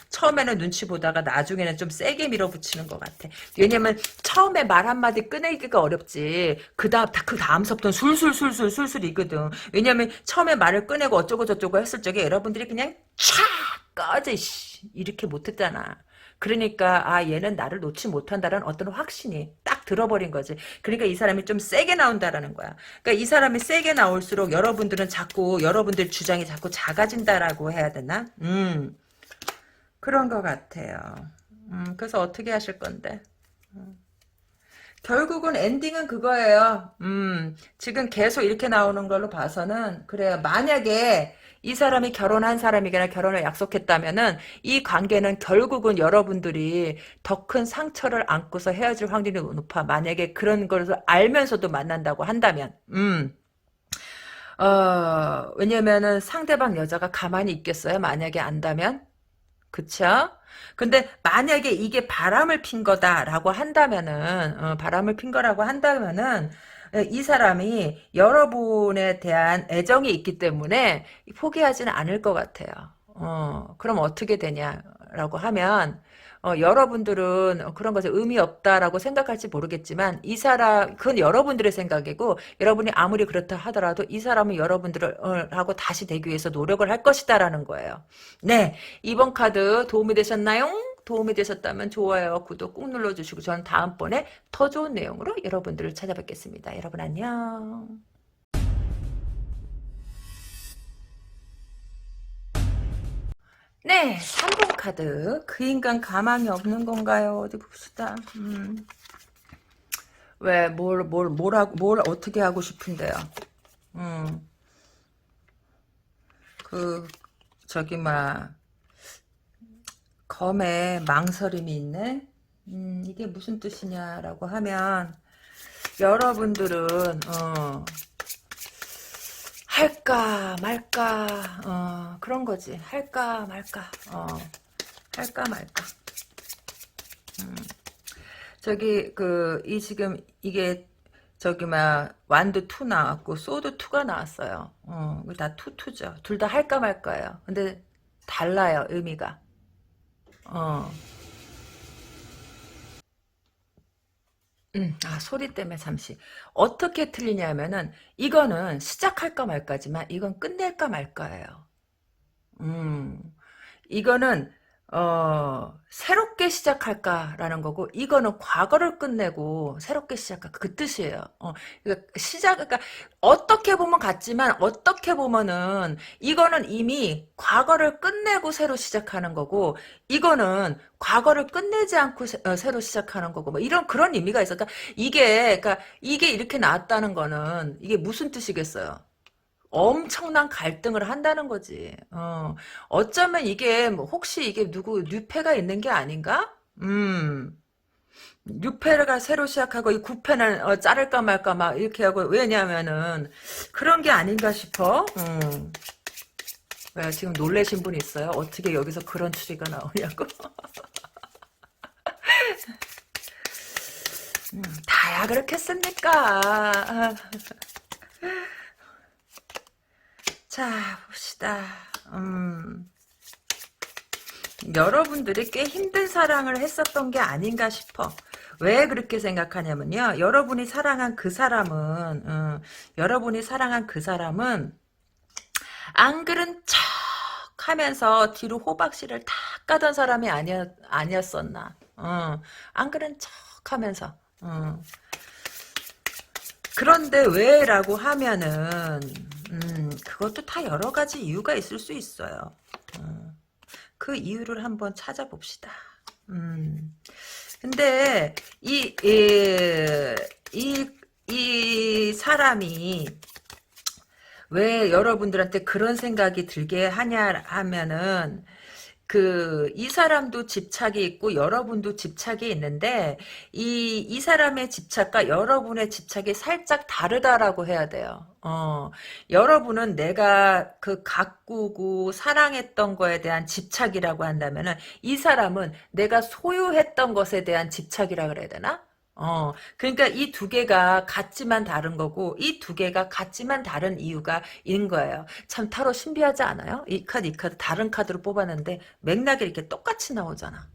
Speaker 1: 처음에는 눈치 보다가 나중에는 좀 세게 밀어붙이는 것 같아. 왜냐면 처음에 말 한마디 꺼내기가 어렵지. 그 다음서부터는 술술술술술술이거든. 왜냐면 처음에 말을 꺼내고 어쩌고 저쩌고 했을 적에 여러분들이 그냥 촥 꺼져, 씨. 이렇게 못했잖아. 그러니까 얘는 나를 놓지 못한다라는 어떤 확신이 딱 들어버린 거지. 그러니까 이 사람이 좀 세게 나온다라는 거야. 그러니까 이 사람이 세게 나올수록 여러분들은 자꾸 여러분들 주장이 자꾸 작아진다라고 해야 되나? 그런 것 같아요. 그래서 어떻게 하실 건데? 결국은 엔딩은 그거예요. 지금 계속 이렇게 나오는 걸로 봐서는 그래요. 만약에 이 사람이 결혼한 사람이거나 결혼을 약속했다면은 이 관계는 결국은 여러분들이 더 큰 상처를 안고서 헤어질 확률이 높아. 만약에 그런 것을 알면서도 만난다고 한다면, 왜냐면은 상대방 여자가 가만히 있겠어요? 만약에 안다면? 그쵸? 근데 만약에 이게 바람을 핀 거다라고 한다면은 바람을 핀 거라고 한다면은 이 사람이 여러분에 대한 애정이 있기 때문에 포기하지는 않을 것 같아요. 그럼 어떻게 되냐라고 하면 여러분들은 그런 것에 의미 없다라고 생각할지 모르겠지만 이 사람 그건 여러분들의 생각이고 여러분이 아무리 그렇다 하더라도 이 사람은 여러분들을 하고 다시 되기 위해서 노력을 할 것이다라는 거예요. 네, 이번 카드 도움이 되셨나요? 도움이 되셨다면 좋아요, 구독 꾹 눌러주시고 저는 다음번에 더 좋은 내용으로 여러분들을 찾아뵙겠습니다. 여러분 안녕. 네, 3번 카드. 그 인간 가망이 없는 건가요? 어디 봅시다. 왜, 뭘 어떻게 하고 싶은데요? 음, 그, 저기, 검에 망설임이 있네? 이게 무슨 뜻이냐라고 하면, 여러분들은, 할까, 말까, 그런 거지. 할까, 말까, 할까, 말까. 지금, 이게, 완드 2 나왔고, 소드 2가 나왔어요. 이거 다 투죠. 둘 다 할까 말까예요. 근데, 달라요, 의미가. 어, 소리 때문에 잠시. 어떻게 틀리냐면은, 이거는 시작할까 말까지만, 이건 끝낼까 말까예요. 음, 이거는 새롭게 시작할까라는 거고 이거는 과거를 끝내고 새롭게 시작할까 그 뜻이에요. 그러니까 그러니까 어떻게 보면 같지만 어떻게 보면은 이거는 이미 과거를 끝내고 새로 시작하는 거고 이거는 과거를 끝내지 않고 새로 시작하는 거고 뭐 이런 그런 의미가 있어. 그러니까 이게 이렇게 나왔다는 거는 이게 무슨 뜻이겠어요? 엄청난 갈등을 한다는 거지. 어쩌면 이게 뭐 혹시 이게 누구 뉴페가 있는 게 아닌가? 뉴페가 새로 시작하고 이 구페는 자를까 말까 막 이렇게 하고 왜냐면은 그런 게 아닌가 싶어. 왜 지금 놀래신 분 있어요? 어떻게 여기서 그런 추리가 나오냐고? 다야 그렇겠습니까? 자 봅시다. 음. 여러분들이 꽤 힘든 사랑을 했었던 게 아닌가 싶어. 왜 그렇게 생각하냐면요. 여러분이 사랑한 그 사람은, 안 그런 척 하면서 뒤로 호박씨를 다 까던 사람이 아니었었나. 안 그런 척 하면서. 그런데 왜라고 하면은, 그것도 다 여러 가지 이유가 있을 수 있어요. 그 이유를 한번 찾아봅시다. 근데 이 사람이 왜 여러분들한테 그런 생각이 들게 하냐 하면은 이 사람도 집착이 있고 여러분도 집착이 있는데 이 사람의 집착과 여러분의 집착이 살짝 다르다라고 해야 돼요. 여러분은 내가 가꾸고 사랑했던 거에 대한 집착이라고 한다면은 이 사람은 내가 소유했던 것에 대한 집착이라 그래야 되나? 그러니까 이 두 개가 같지만 다른 거고, 이 두 개가 같지만 다른 이유가 있는 거예요. 참, 타로 신비하지 않아요? 이 카드 다른 카드로 뽑았는데, 맥락이 이렇게 똑같이 나오잖아.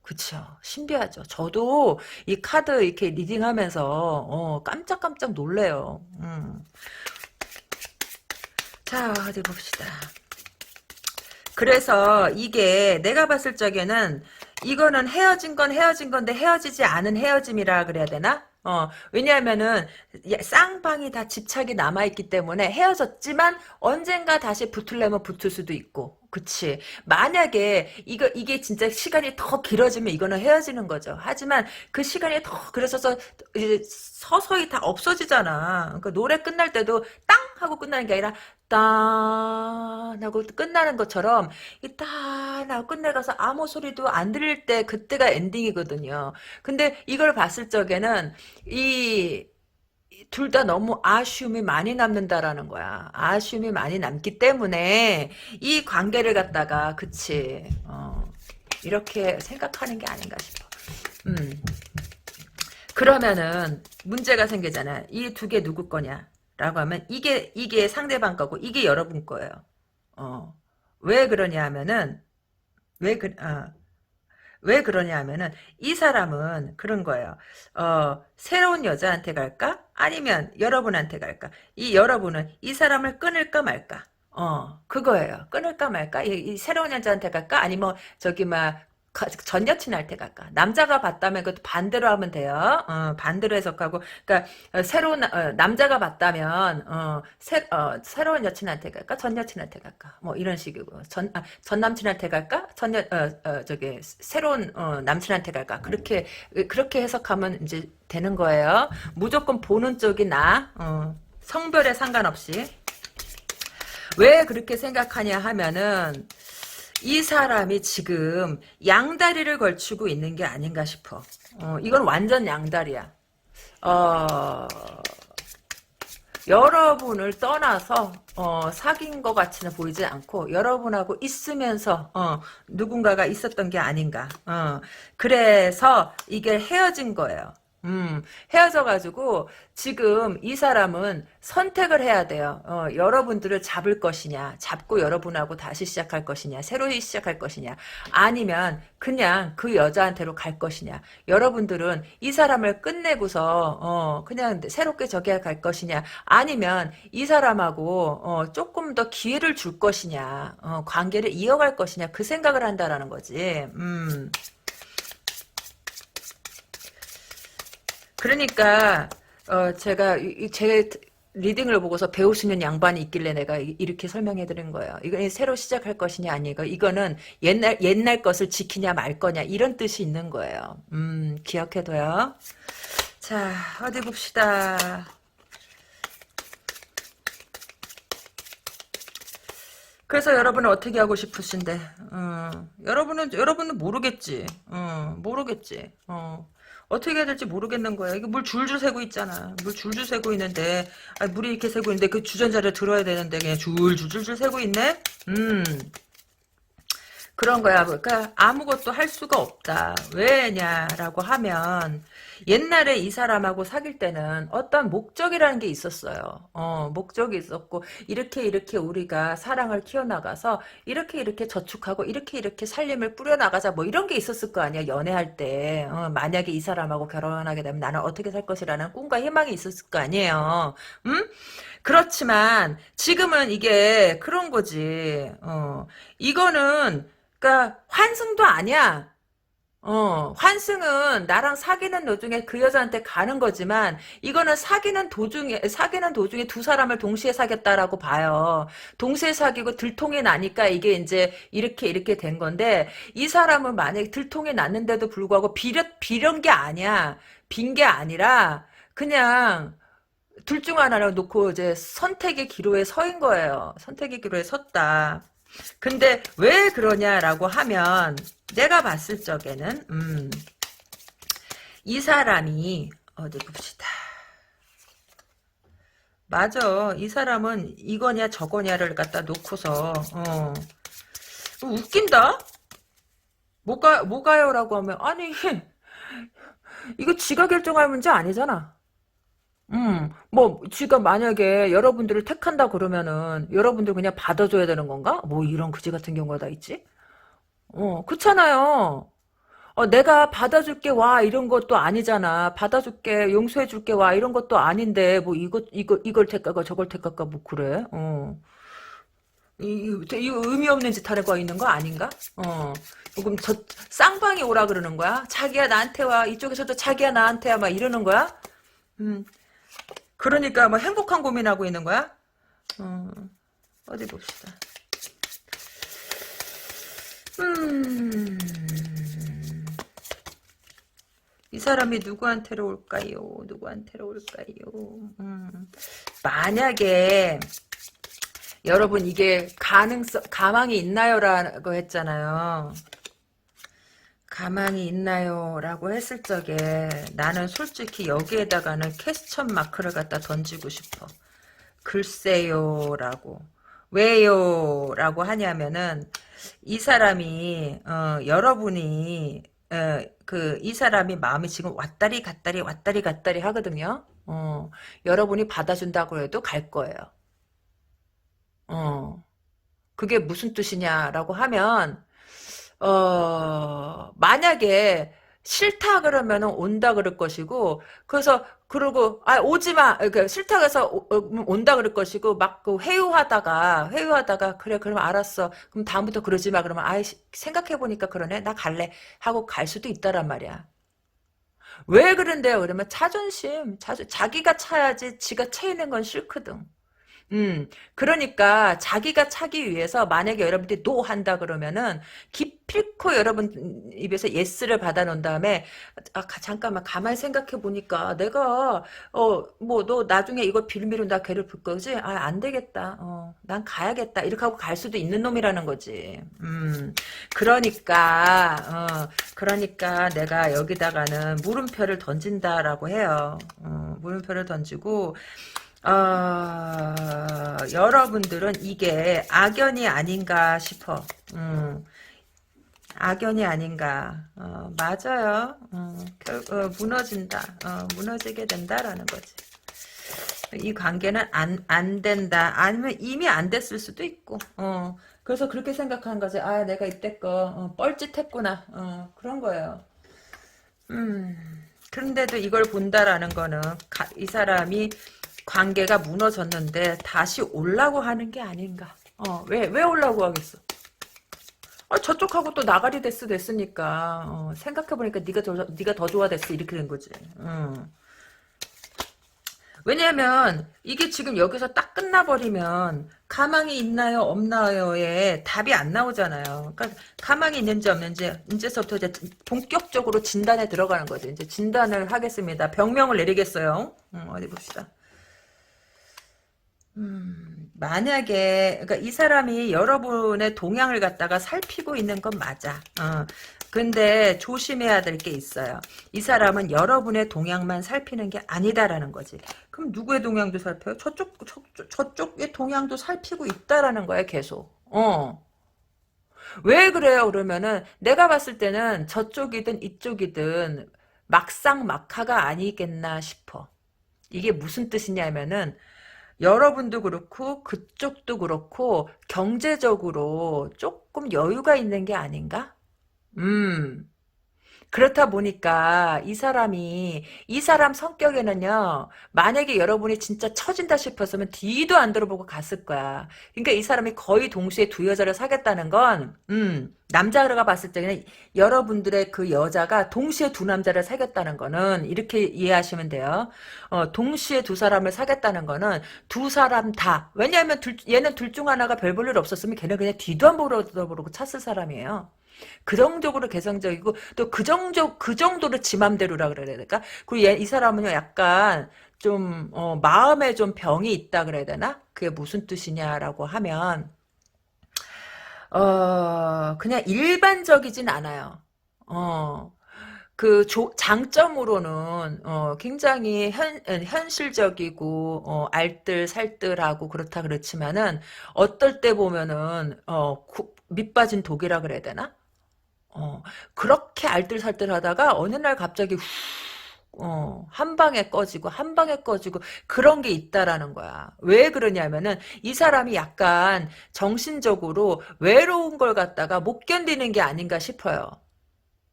Speaker 1: 그쵸. 신비하죠. 저도 이 카드 이렇게 리딩하면서, 깜짝깜짝 놀래요. 자, 어디 봅시다. 그래서 이게 내가 봤을 적에는 이거는 헤어진 건 헤어진 건데 헤어지지 않은 헤어짐이라 그래야 되나? 왜냐하면은 쌍방이 다 집착이 남아있기 때문에 헤어졌지만 언젠가 다시 붙으려면 붙을 수도 있고. 그치. 만약에 이게 진짜 시간이 더 길어지면 이거는 헤어지는 거죠. 하지만 그 시간이 더 그래서 이제 서서히 다 없어지잖아. 그러니까 노래 끝날 때도 땅 하고 끝나는 게 아니라 딴 하고 끝나는 것처럼 이딴 하고 끝내가서 아무 소리도 안 들릴 때 그때가 엔딩이거든요. 근데 이걸 봤을 적에는 이 둘 다 너무 아쉬움이 많이 남는다라는 거야. 아쉬움이 많이 남기 때문에 이 관계를 갖다가 그치 이렇게 생각하는 게 아닌가 싶어. 음. 그러면은 문제가 생기잖아. 이 두 개 누구 거냐? 라고 하면 이게 상대방 거고 이게 여러분 거예요. 어. 왜 그러냐 하면은 왜 그, 아, 왜 그러냐 하면은 이 사람은 그런 거예요. 새로운 여자한테 갈까? 아니면 여러분한테 갈까? 이 여러분은 이 사람을 끊을까 말까? 그거예요. 끊을까 말까? 이 새로운 여자한테 갈까? 아니면 저기 막 전 여친한테 갈까? 남자가 봤다면 그것도 반대로 하면 돼요. 반대로 해석하고, 그러니까 새로운 남자가 봤다면 새로운 여친한테 갈까? 전 여친한테 갈까? 뭐 이런 식이고 전 남친한테 갈까? 저기 새로운 남친한테 갈까? 그렇게 해석하면 이제 되는 거예요. 무조건 보는 쪽이 성별에 상관없이. 왜 그렇게 생각하냐 하면은 이 사람이 지금 양다리를 걸치고 있는 게 아닌가 싶어. 이건 완전 양다리야. 여러분을 떠나서 사귄 것 같이는 보이지 않고 여러분하고 있으면서 누군가가 있었던 게 아닌가. 그래서 이게 헤어진 거예요. 헤어져가지고 지금 이 사람은 선택을 해야 돼요. 여러분들을 잡을 것이냐, 잡고 여러분하고 다시 시작할 것이냐, 새로이 시작할 것이냐, 아니면 그냥 그 여자한테로 갈 것이냐. 여러분들은 이 사람을 끝내고서 그냥 새롭게 저기 갈 것이냐, 아니면 이 사람하고 조금 더 기회를 줄 것이냐, 관계를 이어갈 것이냐, 그 생각을 한다라는 거지. 그러니까 제가 제 리딩을 보고서 배울 수 있는 양반이 있길래 내가 이렇게 설명해 드린 거예요. 이건 새로 시작할 것이냐 아니고 이거는 옛날 것을 지키냐 말 거냐 이런 뜻이 있는 거예요. 기억해둬요. 자, 어디 봅시다. 그래서 여러분은 어떻게 하고 싶으신데? 여러분은 모르겠지. 모르겠지. 어떻게 해야 될지 모르겠는 거야. 이게 물 줄줄 새고 있잖아. 물 줄줄 새고 있는데, 물이 이렇게 새고 있는데 그 주전자를 들어야 되는데 그냥 줄줄줄줄 새고 있네? 그런 거야. 그러니까 아무것도 할 수가 없다. 왜냐라고 하면 옛날에 이 사람하고 사귈 때는 어떤 목적이라는 게 있었어요. 목적이 있었고 이렇게 우리가 사랑을 키워나가서 이렇게 저축하고 이렇게 살림을 뿌려나가자 뭐 이런 게 있었을 거 아니야. 연애할 때. 만약에 이 사람하고 결혼하게 되면 나는 어떻게 살 것이라는 꿈과 희망이 있었을 거 아니에요. 음? 그렇지만 지금은 이게 그런 거지. 이거는 그러니까 환승도 아니야. 환승은 나랑 사귀는 도중에 그 여자한테 가는 거지만 이거는 사귀는 도중에 두 사람을 동시에 사귀었다라고 봐요. 동시에 사귀고 들통이 나니까 이게 이제 이렇게 된 건데 이 사람은 만약에 들통이 났는데도 불구하고 비련 게 아니야. 빈 게 아니라 그냥 둘 중 하나를 놓고 이제 선택의 기로에 서인 거예요. 선택의 기로에 섰다. 근데 왜 그러냐라고 하면 내가 봤을 적에는 이 사람이 어디 봅시다. 맞아. 이 사람은 이거냐 저거냐를 갖다 놓고서 웃긴다. 뭐가요라고 하면 아니 이거 지가 결정할 문제 아니잖아. 뭐, 지가 만약에 여러분들을 택한다 그러면은, 여러분들 그냥 받아줘야 되는 건가? 뭐, 이런 그지 같은 경우가 다 있지? 그렇잖아요. 내가 받아줄게, 와, 이런 것도 아니잖아. 받아줄게, 용서해줄게, 와, 이런 것도 아닌데, 뭐, 이걸 택할까, 저걸 택할까, 뭐, 그래? 이거 의미 없는 짓 하려고 있는 거 아닌가? 그럼 쌍방이 오라 그러는 거야? 자기야, 나한테 와. 이쪽에서도 자기야, 나한테 와. 막 이러는 거야? 음, 그러니까 뭐 행복한 고민하고 있는 거야? 어, 어디 봅시다. 음, 이 사람이 누구한테로 올까요? 누구한테로 올까요? 만약에 여러분 이게 가망이 있나요라고 했잖아요. 가망이 있나요? 라고 했을 적에 나는 솔직히 여기에다가는 퀘스천 마크를 갖다 던지고 싶어. 글쎄요 라고. 왜요? 라고 하냐면은 이 사람이 여러분이 이 사람이 마음이 지금 왔다리 갔다리 하거든요. 여러분이 받아준다고 해도 갈 거예요. 어, 그게 무슨 뜻이냐라고 하면 만약에 싫다 그러면은 온다 그럴 것이고, 그러고, 오지 마. 그러니까 싫다 그래서 온다 그럴 것이고, 막 그 회유하다가, 그래, 그러면 알았어. 그럼 다음부터 그러지 마. 그러면, 생각해보니까 그러네. 나 갈래. 하고 갈 수도 있다란 말이야. 왜 그런데요? 그러면 자기가 차야지 지가 차이는 건 싫거든. 그러니까 자기가 차기 위해서 만약에 여러분들이 노 한다 그러면은 기필코 여러분 입에서 예스를 받아놓은 다음에 잠깐만 가만히 생각해 보니까 내가 뭐 너 나중에 이거 빌미로 나 괴롭힐 거지? 안 되겠다. 난 가야겠다. 이렇게 하고 갈 수도 있는 놈이라는 거지. 그러니까 내가 여기다가는 물음표를 던진다라고 해요. 물음표를 던지고 여러분들은 이게 악연이 아닌가 싶어. 악연이 아닌가. 맞아요. 무너진다. 무너지게 된다라는 거지. 이 관계는 안 된다. 아니면 이미 안 됐을 수도 있고. 그래서 그렇게 생각하는 거지. 내가 이때껏 뻘짓했구나. 그런 거예요. 그런데도 이걸 본다라는 거는 이 사람이 관계가 무너졌는데 다시 올라고 하는 게 아닌가. 왜 올라고 하겠어? 저쪽하고 또 나가리 됐으니까 생각해보니까 네가 더 좋아 됐어 이렇게 된 거지. 왜냐하면 이게 지금 여기서 딱 끝나버리면 가망이 있나요 없나요에 답이 안 나오잖아요. 그러니까 가망이 있는지 없는지 이제서부터 이제 본격적으로 진단에 들어가는 거죠. 이제 진단을 하겠습니다. 병명을 내리겠어요. 어디 봅시다. 만약에, 그러니까 이 사람이 여러분의 동향을 갖다가 살피고 있는 건 맞아. 근데 조심해야 될 게 있어요. 이 사람은 여러분의 동향만 살피는 게 아니다라는 거지. 그럼 누구의 동향도 살펴요? 저쪽의 동향도 살피고 있다라는 거야, 계속. 왜 그래요? 그러면은 내가 봤을 때는 저쪽이든 이쪽이든 막상막하가 아니겠나 싶어. 이게 무슨 뜻이냐면은 여러분도 그렇고 그쪽도 그렇고 경제적으로 조금 여유가 있는 게 아닌가? 음. 그렇다 보니까 이 사람 성격에는요, 만약에 여러분이 진짜 처진다 싶었으면 뒤도 안 들어보고 갔을 거야. 그러니까 이 사람이 거의 동시에 두 여자를 사겠다는 건, 남자가 봤을 때는 여러분들의 그 여자가 동시에 두 남자를 사겠다는 거는 이렇게 이해하시면 돼요. 동시에 두 사람을 사겠다는 거는 두 사람 다. 왜냐하면 얘는 둘 중 하나가 별 볼 일 없었으면 걔는 그냥 뒤도 안 보고 찼을 사람이에요. 그 정도로 개성적이고 또 그 정도로 지 맘대로라 그래야 될까? 그리고 이 사람은요 약간 좀 마음에 좀 병이 있다 그래야 되나? 그게 무슨 뜻이냐라고 하면 그냥 일반적이진 않아요. 장점으로는 굉장히 현실적이고 알뜰살뜰하고 그렇다 그렇지만은 어떨 때 보면은 밑 빠진 독이라 그래야 되나? 그렇게 알뜰살뜰하다가 어느 날 갑자기 후 한 방에 꺼지고, 한 방에 꺼지고, 그런 게 있다라는 거야. 왜 그러냐면은, 이 사람이 약간 정신적으로 외로운 걸 갖다가 못 견디는 게 아닌가 싶어요.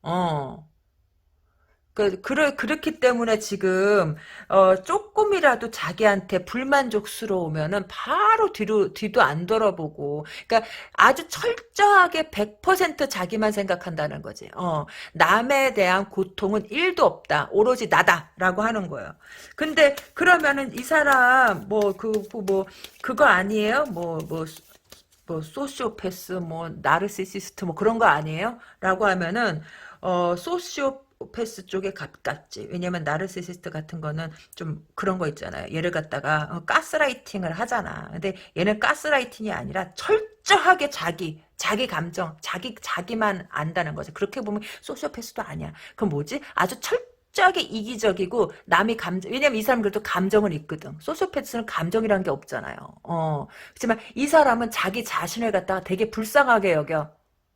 Speaker 1: 어. 그렇기 때문에 지금, 조금이라도 자기한테 불만족스러우면은 바로 뒤도 안 돌아보고, 그러니까 아주 철저하게 100% 자기만 생각한다는 거지. 남에 대한 고통은 1도 없다. 오로지 나다라고 하는 거예요. 근데 그러면은 이 사람, 그거 아니에요? 소시오패스, 나르시시스트, 그런 거 아니에요? 라고 하면은, 소시오패스 쪽에 가깝지. 왜냐면, 나르시시스트 같은 거는 좀 그런 거 있잖아요. 얘를 갖다가, 가스라이팅을 하잖아. 근데 얘는 가스라이팅이 아니라 철저하게 자기 감정, 자기만 안다는 거지. 그렇게 보면 소시오패스도 아니야. 그럼 뭐지? 아주 철저하게 이기적이고 남이 왜냐면 이 사람은 그래도 감정을 있거든. 소시오패스는 감정이라는 게 없잖아요. 그렇지만 이 사람은 자기 자신을 갖다가 되게 불쌍하게 여겨.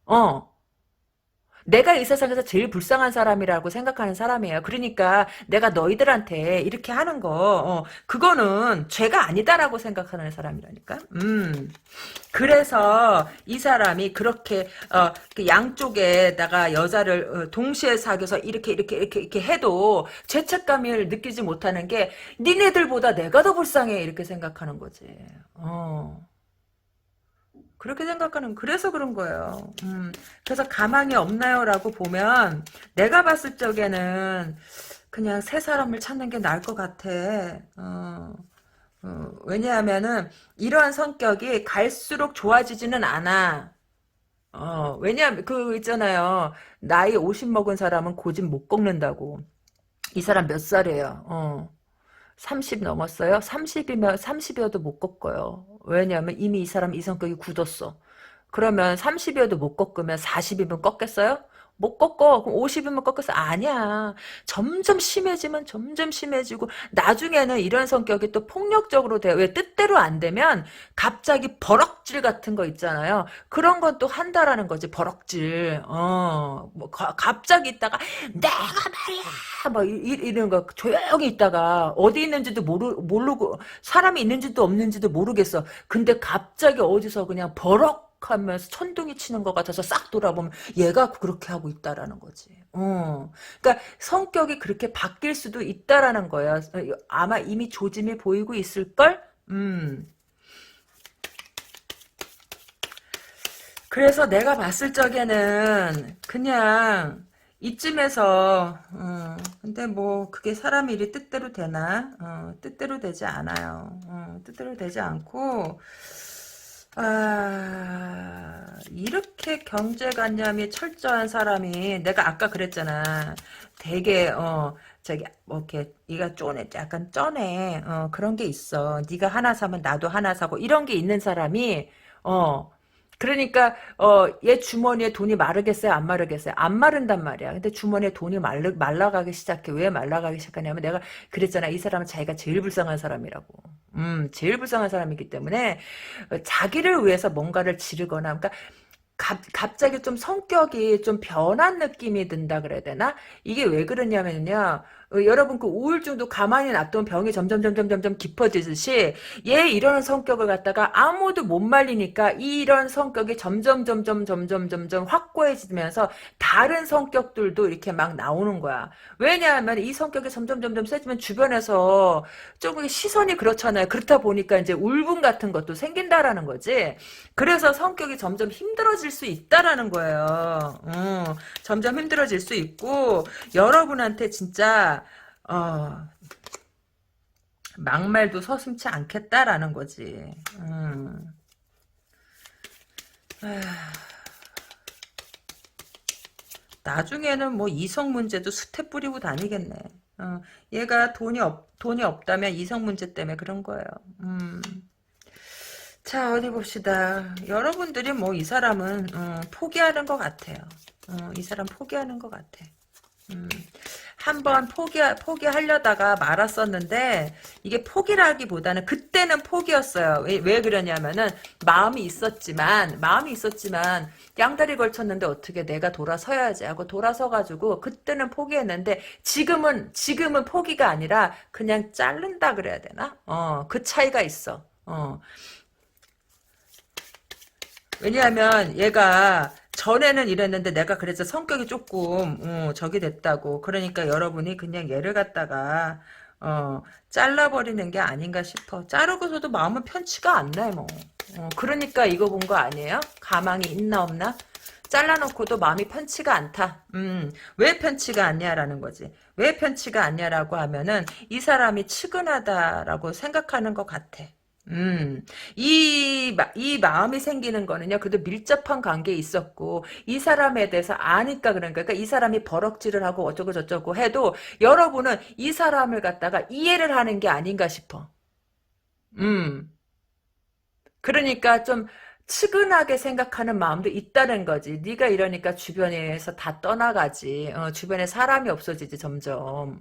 Speaker 1: 어. 내가 이 세상에서 제일 불쌍한 사람이라고 생각하는 사람이에요. 그러니까 내가 너희들한테 이렇게 하는 거, 그거는 죄가 아니다라고 생각하는 사람이라니까. 그래서 이 사람이 그렇게 그 양쪽에다가 여자를 동시에 사귀어서 이렇게 해도 죄책감을 느끼지 못하는 게 니네들보다 내가 더 불쌍해 이렇게 생각하는 거지. 그렇게 생각하는 그래서 그런 거예요. 그래서 가망이 없나요라고 보면 내가 봤을 적에는 그냥 새 사람을 찾는 게 나을 것 같아. 왜냐하면은 이러한 성격이 갈수록 좋아지지는 않아. 왜냐하면 그 있잖아요. 나이 50 먹은 사람은 고집 못 꺾는다고. 이 사람 몇 살이에요? 30 넘었어요? 30이어도 못 꺾어요. 왜냐하면 이미 이 사람 이 성격이 굳었어. 그러면 30이어도 못 꺾으면 40이면 꺾겠어요? 못 꺾어. 그럼 50이면 꺾겠어? 아니야. 점점 심해지면 점점 심해지고 나중에는 이런 성격이 또 폭력적으로 돼요. 왜 뜻대로 안 되면 갑자기 버럭질 같은 거 있잖아요. 그런 건 또 한다라는 거지. 버럭질. 갑자기 있다가 내가 말이야. 막 이런 거 조용히 있다가 어디 있는지도 모르고 사람이 있는지도 없는지도 모르겠어. 근데 갑자기 어디서 그냥 버럭 하면서 천둥이 치는 것 같아서 싹 돌아보면 얘가 그렇게 하고 있다라는 거지. 그러니까 성격이 그렇게 바뀔 수도 있다라는 거야. 아마 이미 조짐이 보이고 있을걸? 그래서 내가 봤을 적에는 그냥 이쯤에서 근데 뭐 그게 사람 일이 뜻대로 되나? 뜻대로 되지 않아요. 뜻대로 되지 않고 이렇게 경제관념이 철저한 사람이, 내가 아까 그랬잖아. 되게, 저기, 이렇게, 이가 쪼네, 약간 쩌네. 그런 게 있어. 네가 하나 사면 나도 하나 사고, 이런 게 있는 사람이, 그러니까, 얘 주머니에 돈이 마르겠어요? 안 마르겠어요? 안 마른단 말이야. 근데 주머니에 돈이 말라가기 시작해. 왜 말라가기 시작하냐면 내가 그랬잖아. 이 사람은 자기가 제일 불쌍한 사람이라고. 제일 불쌍한 사람이기 때문에 자기를 위해서 뭔가를 지르거나, 그러니까 갑자기 좀 성격이 좀 변한 느낌이 든다 그래야 되나? 이게 왜 그러냐면요. 여러분 그 우울증도 가만히 놔두면 병이 점점 깊어지듯이 얘 이런 성격을 갖다가 아무도 못 말리니까 이런 성격이 점점 확고해지면서 다른 성격들도 이렇게 막 나오는 거야. 왜냐하면 이 성격이 점점 세지면 주변에서 조금 시선이 그렇잖아요. 그렇다 보니까 이제 울분 같은 것도 생긴다라는 거지. 그래서 성격이 점점 힘들어질 수 있다라는 거예요. 점점 힘들어질 수 있고 여러분한테 진짜 막말도 서슴치 않겠다라는 거지. 나중에는 뭐 이성 문제도 스텝 뿌리고 다니겠네. 얘가 돈이 없다면 이성 문제 때문에 그런 거예요. 자, 어디 봅시다. 여러분들이 뭐 이 사람은 포기하는 것 같아요. 이 사람 포기하는 것 같아. 한번 포기하려다가 말았었는데 이게 포기라기보다는 그때는 포기였어요. 왜 그러냐면은 마음이 있었지만 양다리 걸쳤는데 어떻게 내가 돌아서야지 하고 돌아서가지고 그때는 포기했는데 지금은 포기가 아니라 그냥 자른다 그래야 되나? 그 차이가 있어. 왜냐하면 얘가 전에는 이랬는데 내가 그래서 성격이 조금 저기 됐다고. 그러니까 여러분이 그냥 얘를 갖다가 잘라버리는 게 아닌가 싶어. 자르고서도 마음은 편치가 않네 뭐. 그러니까 이거 본 거 아니에요? 가망이 있나 없나? 잘라놓고도 마음이 편치가 않다. 왜 편치가 않냐라는 거지. 왜 편치가 않냐라고 하면은 이 사람이 측은하다라고 생각하는 것 같아. 음, 이 마음이 생기는 거는요, 그래도 밀접한 관계에 있었고, 이 사람에 대해서 아니까 그러니까 이 사람이 버럭질을 하고 어쩌고 저쩌고 해도, 여러분은 이 사람을 갖다가 이해를 하는 게 아닌가 싶어. 음, 그러니까 좀, 측은하게 생각하는 마음도 있다는 거지. 네가 이러니까 주변에서 다 떠나가지. 주변에 사람이 없어지지 점점.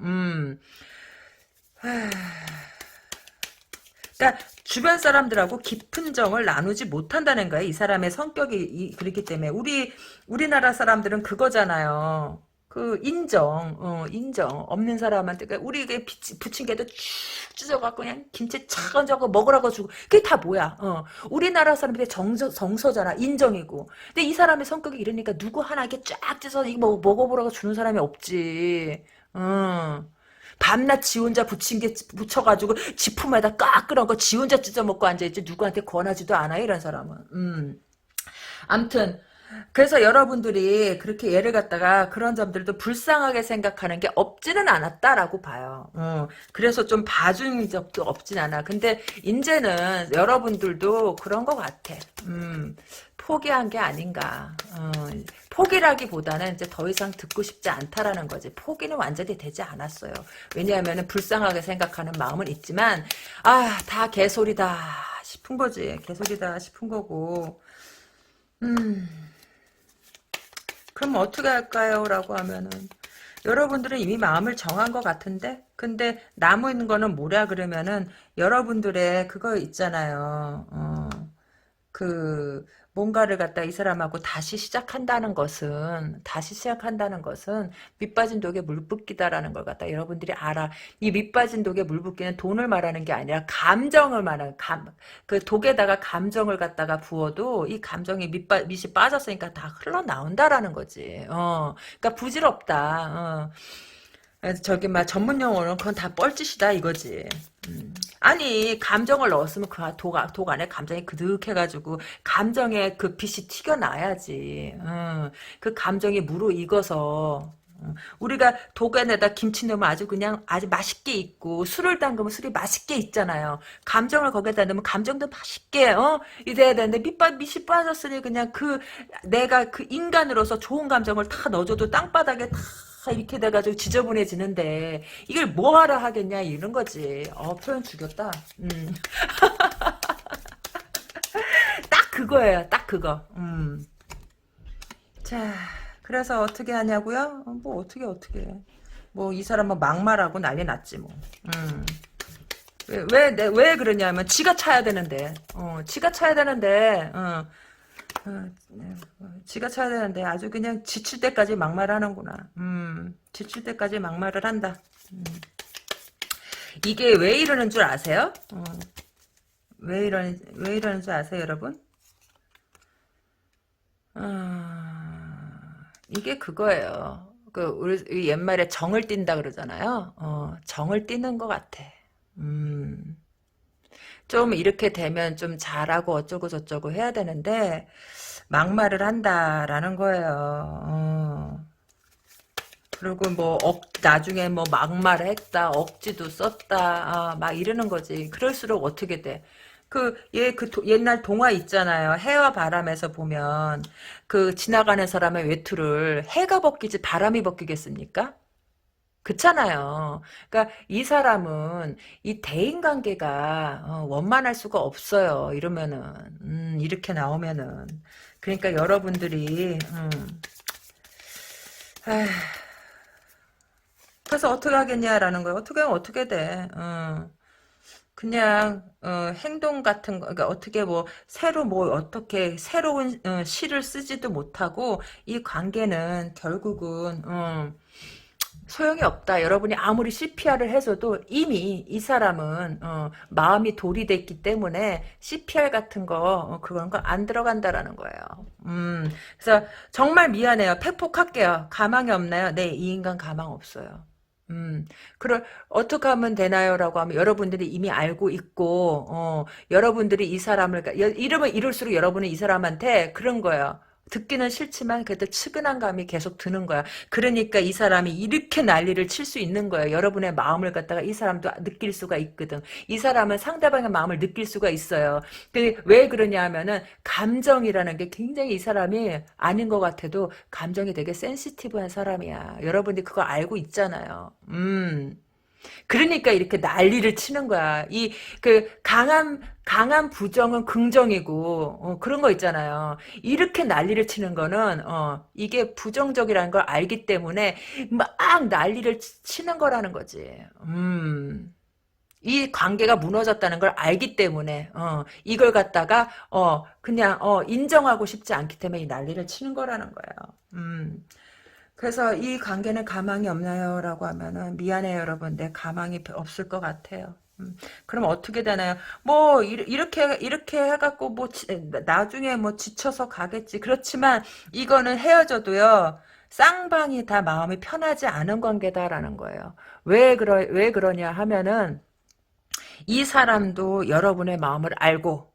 Speaker 1: 그러니까 주변 사람들하고 깊은 정을 나누지 못한다는 거야. 이 사람의 성격이 그렇기 때문에 우리나라 사람들은 그거잖아요. 그 인정 없는 사람한테 그러니까 우리에게 부침개도 쭉 찢어갖고 그냥 김치 착 얹어갖고 먹으라고 주고 그게 다 뭐야? 우리나라 사람들의 정서잖아. 인정이고. 근데 이 사람의 성격이 이러니까 누구 하나 이렇게 쫙 찢어서 이거 먹어보라고 주는 사람이 없지. 밤낮 지 혼자 부쳐가지고 지품에다 꽉 끓여거 지 혼자 찢어 먹고 앉아있지 누구한테 권하지도 않아 이런 사람은. 암튼 그래서 여러분들이 그렇게 얘를 갖다가 그런 점들도 불쌍하게 생각하는 게 없지는 않았다라고 봐요. 그래서 좀 봐준 적도 없진 않아. 근데 이제는 여러분들도 그런 것 같아. 포기한 게 아닌가. 포기라기보다는 이제 더 이상 듣고 싶지 않다라는 거지. 포기는 완전히 되지 않았어요. 왜냐하면 불쌍하게 생각하는 마음은 있지만 다 개소리다 싶은 거지. 개소리다 싶은 거고. 음. 그럼 어떻게 할까요? 라고 하면은 여러분들은 이미 마음을 정한 것 같은데 근데 남은 거는 뭐냐 그러면은 여러분들의 그거 있잖아요. 그 뭔가를 갖다 이 사람하고 다시 시작한다는 것은 밑빠진 독에 물 붓기다라는 걸 갖다 여러분들이 알아. 이 밑빠진 독에 물 붓기는 돈을 말하는 게 아니라 감정을 말하는 그 독에다가 감정을 갖다가 부어도 이 감정이 밑이 빠졌으니까 다 흘러나온다라는 거지. 그러니까 부질없다. 저기 막 전문 용어는 그건 다 뻘짓이다 이거지. 아니 감정을 넣었으면 독 안에 감정이 그득해가지고 감정의 그 빛이 튀겨나야지. 그 감정이 무르익어서 우리가 독에 내다 김치 넣으면 아주 그냥 아주 맛있게 있고 술을 담그면 술이 맛있게 있잖아요. 감정을 거기다 넣으면 감정도 맛있게 이래야 되는데 밑이 빠졌으니 그냥 그 내가 그 인간으로서 좋은 감정을 다 넣어줘도 땅바닥에 다 이렇게 돼가지고 지저분해지는데 이걸 뭐하러 하겠냐 이런 거지. 표현 죽였다. 딱 그거예요. 딱 그거. 자, 그래서 어떻게 하냐고요? 뭐 어떻게 해. 뭐 이 사람은 막말하고 난리 났지 뭐. 왜 그러냐면 지가 차야 되는데. 지가 차야 되는데. 지가 차야 되는데 아주 그냥 지칠 때까지 막말하는구나. 지칠 때까지 막말을 한다. 이게 왜 이러는 줄 아세요? 왜 이러는 줄 아세요, 여러분? 이게 그거예요. 우리 옛말에 정을 띈다 그러잖아요. 정을 띠는 것 같아. 좀 이렇게 되면 좀 잘하고 어쩌고 저쩌고 해야 되는데 막말을 한다라는 거예요. 그리고 뭐 나중에 뭐 막말을 했다, 억지도 썼다, 막 이러는 거지. 그럴수록 어떻게 돼? 옛날 동화 있잖아요. 해와 바람에서 보면 지나가는 사람의 외투를 해가 벗기지 바람이 벗기겠습니까? 그렇잖아요. 그러니까 이 사람은 이 대인관계가 원만할 수가 없어요. 이러면은 이렇게 나오면은 그러니까 여러분들이 아휴, 그래서 어떻게 하겠냐라는 거예요. 어떻게 하면 어떻게 돼. 그냥 행동 같은 거 그러니까 어떻게 뭐 새로 뭐 어떻게 새로운 시를 쓰지도 못하고 이 관계는 결국은 소용이 없다. 여러분이 아무리 CPR을 해줘도 이미 이 사람은 마음이 돌이됐기 때문에 CPR 같은 거 그런 거 안 들어간다라는 거예요. 그래서 정말 미안해요. 팩폭할게요. 가망이 없나요? 네, 이 인간 가망 없어요. 그걸 어떻게 하면 되나요?라고 하면 여러분들이 이미 알고 있고, 여러분들이 이 사람을 이러면 이럴수록 여러분은 이 사람한테 그런 거예요. 듣기는 싫지만 그래도 측은한 감이 계속 드는 거야. 그러니까 이 사람이 이렇게 난리를 칠 수 있는 거예요. 여러분의 마음을 갖다가 이 사람도 느낄 수가 있거든. 이 사람은 상대방의 마음을 느낄 수가 있어요. 근데 왜 그러냐 하면은 감정이라는 게 굉장히 이 사람이 아닌 것 같아도 감정이 되게 센시티브한 사람이야. 여러분들이 그거 알고 있잖아요. 그러니까 이렇게 난리를 치는 거야. 그 강한 부정은 긍정이고 그런 거 있잖아요. 이렇게 난리를 치는 거는 이게 부정적이라는 걸 알기 때문에 막 난리를 치는 거라는 거지. 이 관계가 무너졌다는 걸 알기 때문에 이걸 갖다가 그냥 인정하고 싶지 않기 때문에 이 난리를 치는 거라는 거예요. 그래서 이 관계는 가망이 없나요? 라고 하면은 미안해요 여러분 내 가망이 없을 것 같아요. 그럼 어떻게 되나요? 뭐 이렇게 해갖고 뭐 나중에 뭐 지쳐서 가겠지. 그렇지만 이거는 헤어져도요. 쌍방이 다 마음이 편하지 않은 관계다라는 거예요. 왜 그러냐 하면은 이 사람도 여러분의 마음을 알고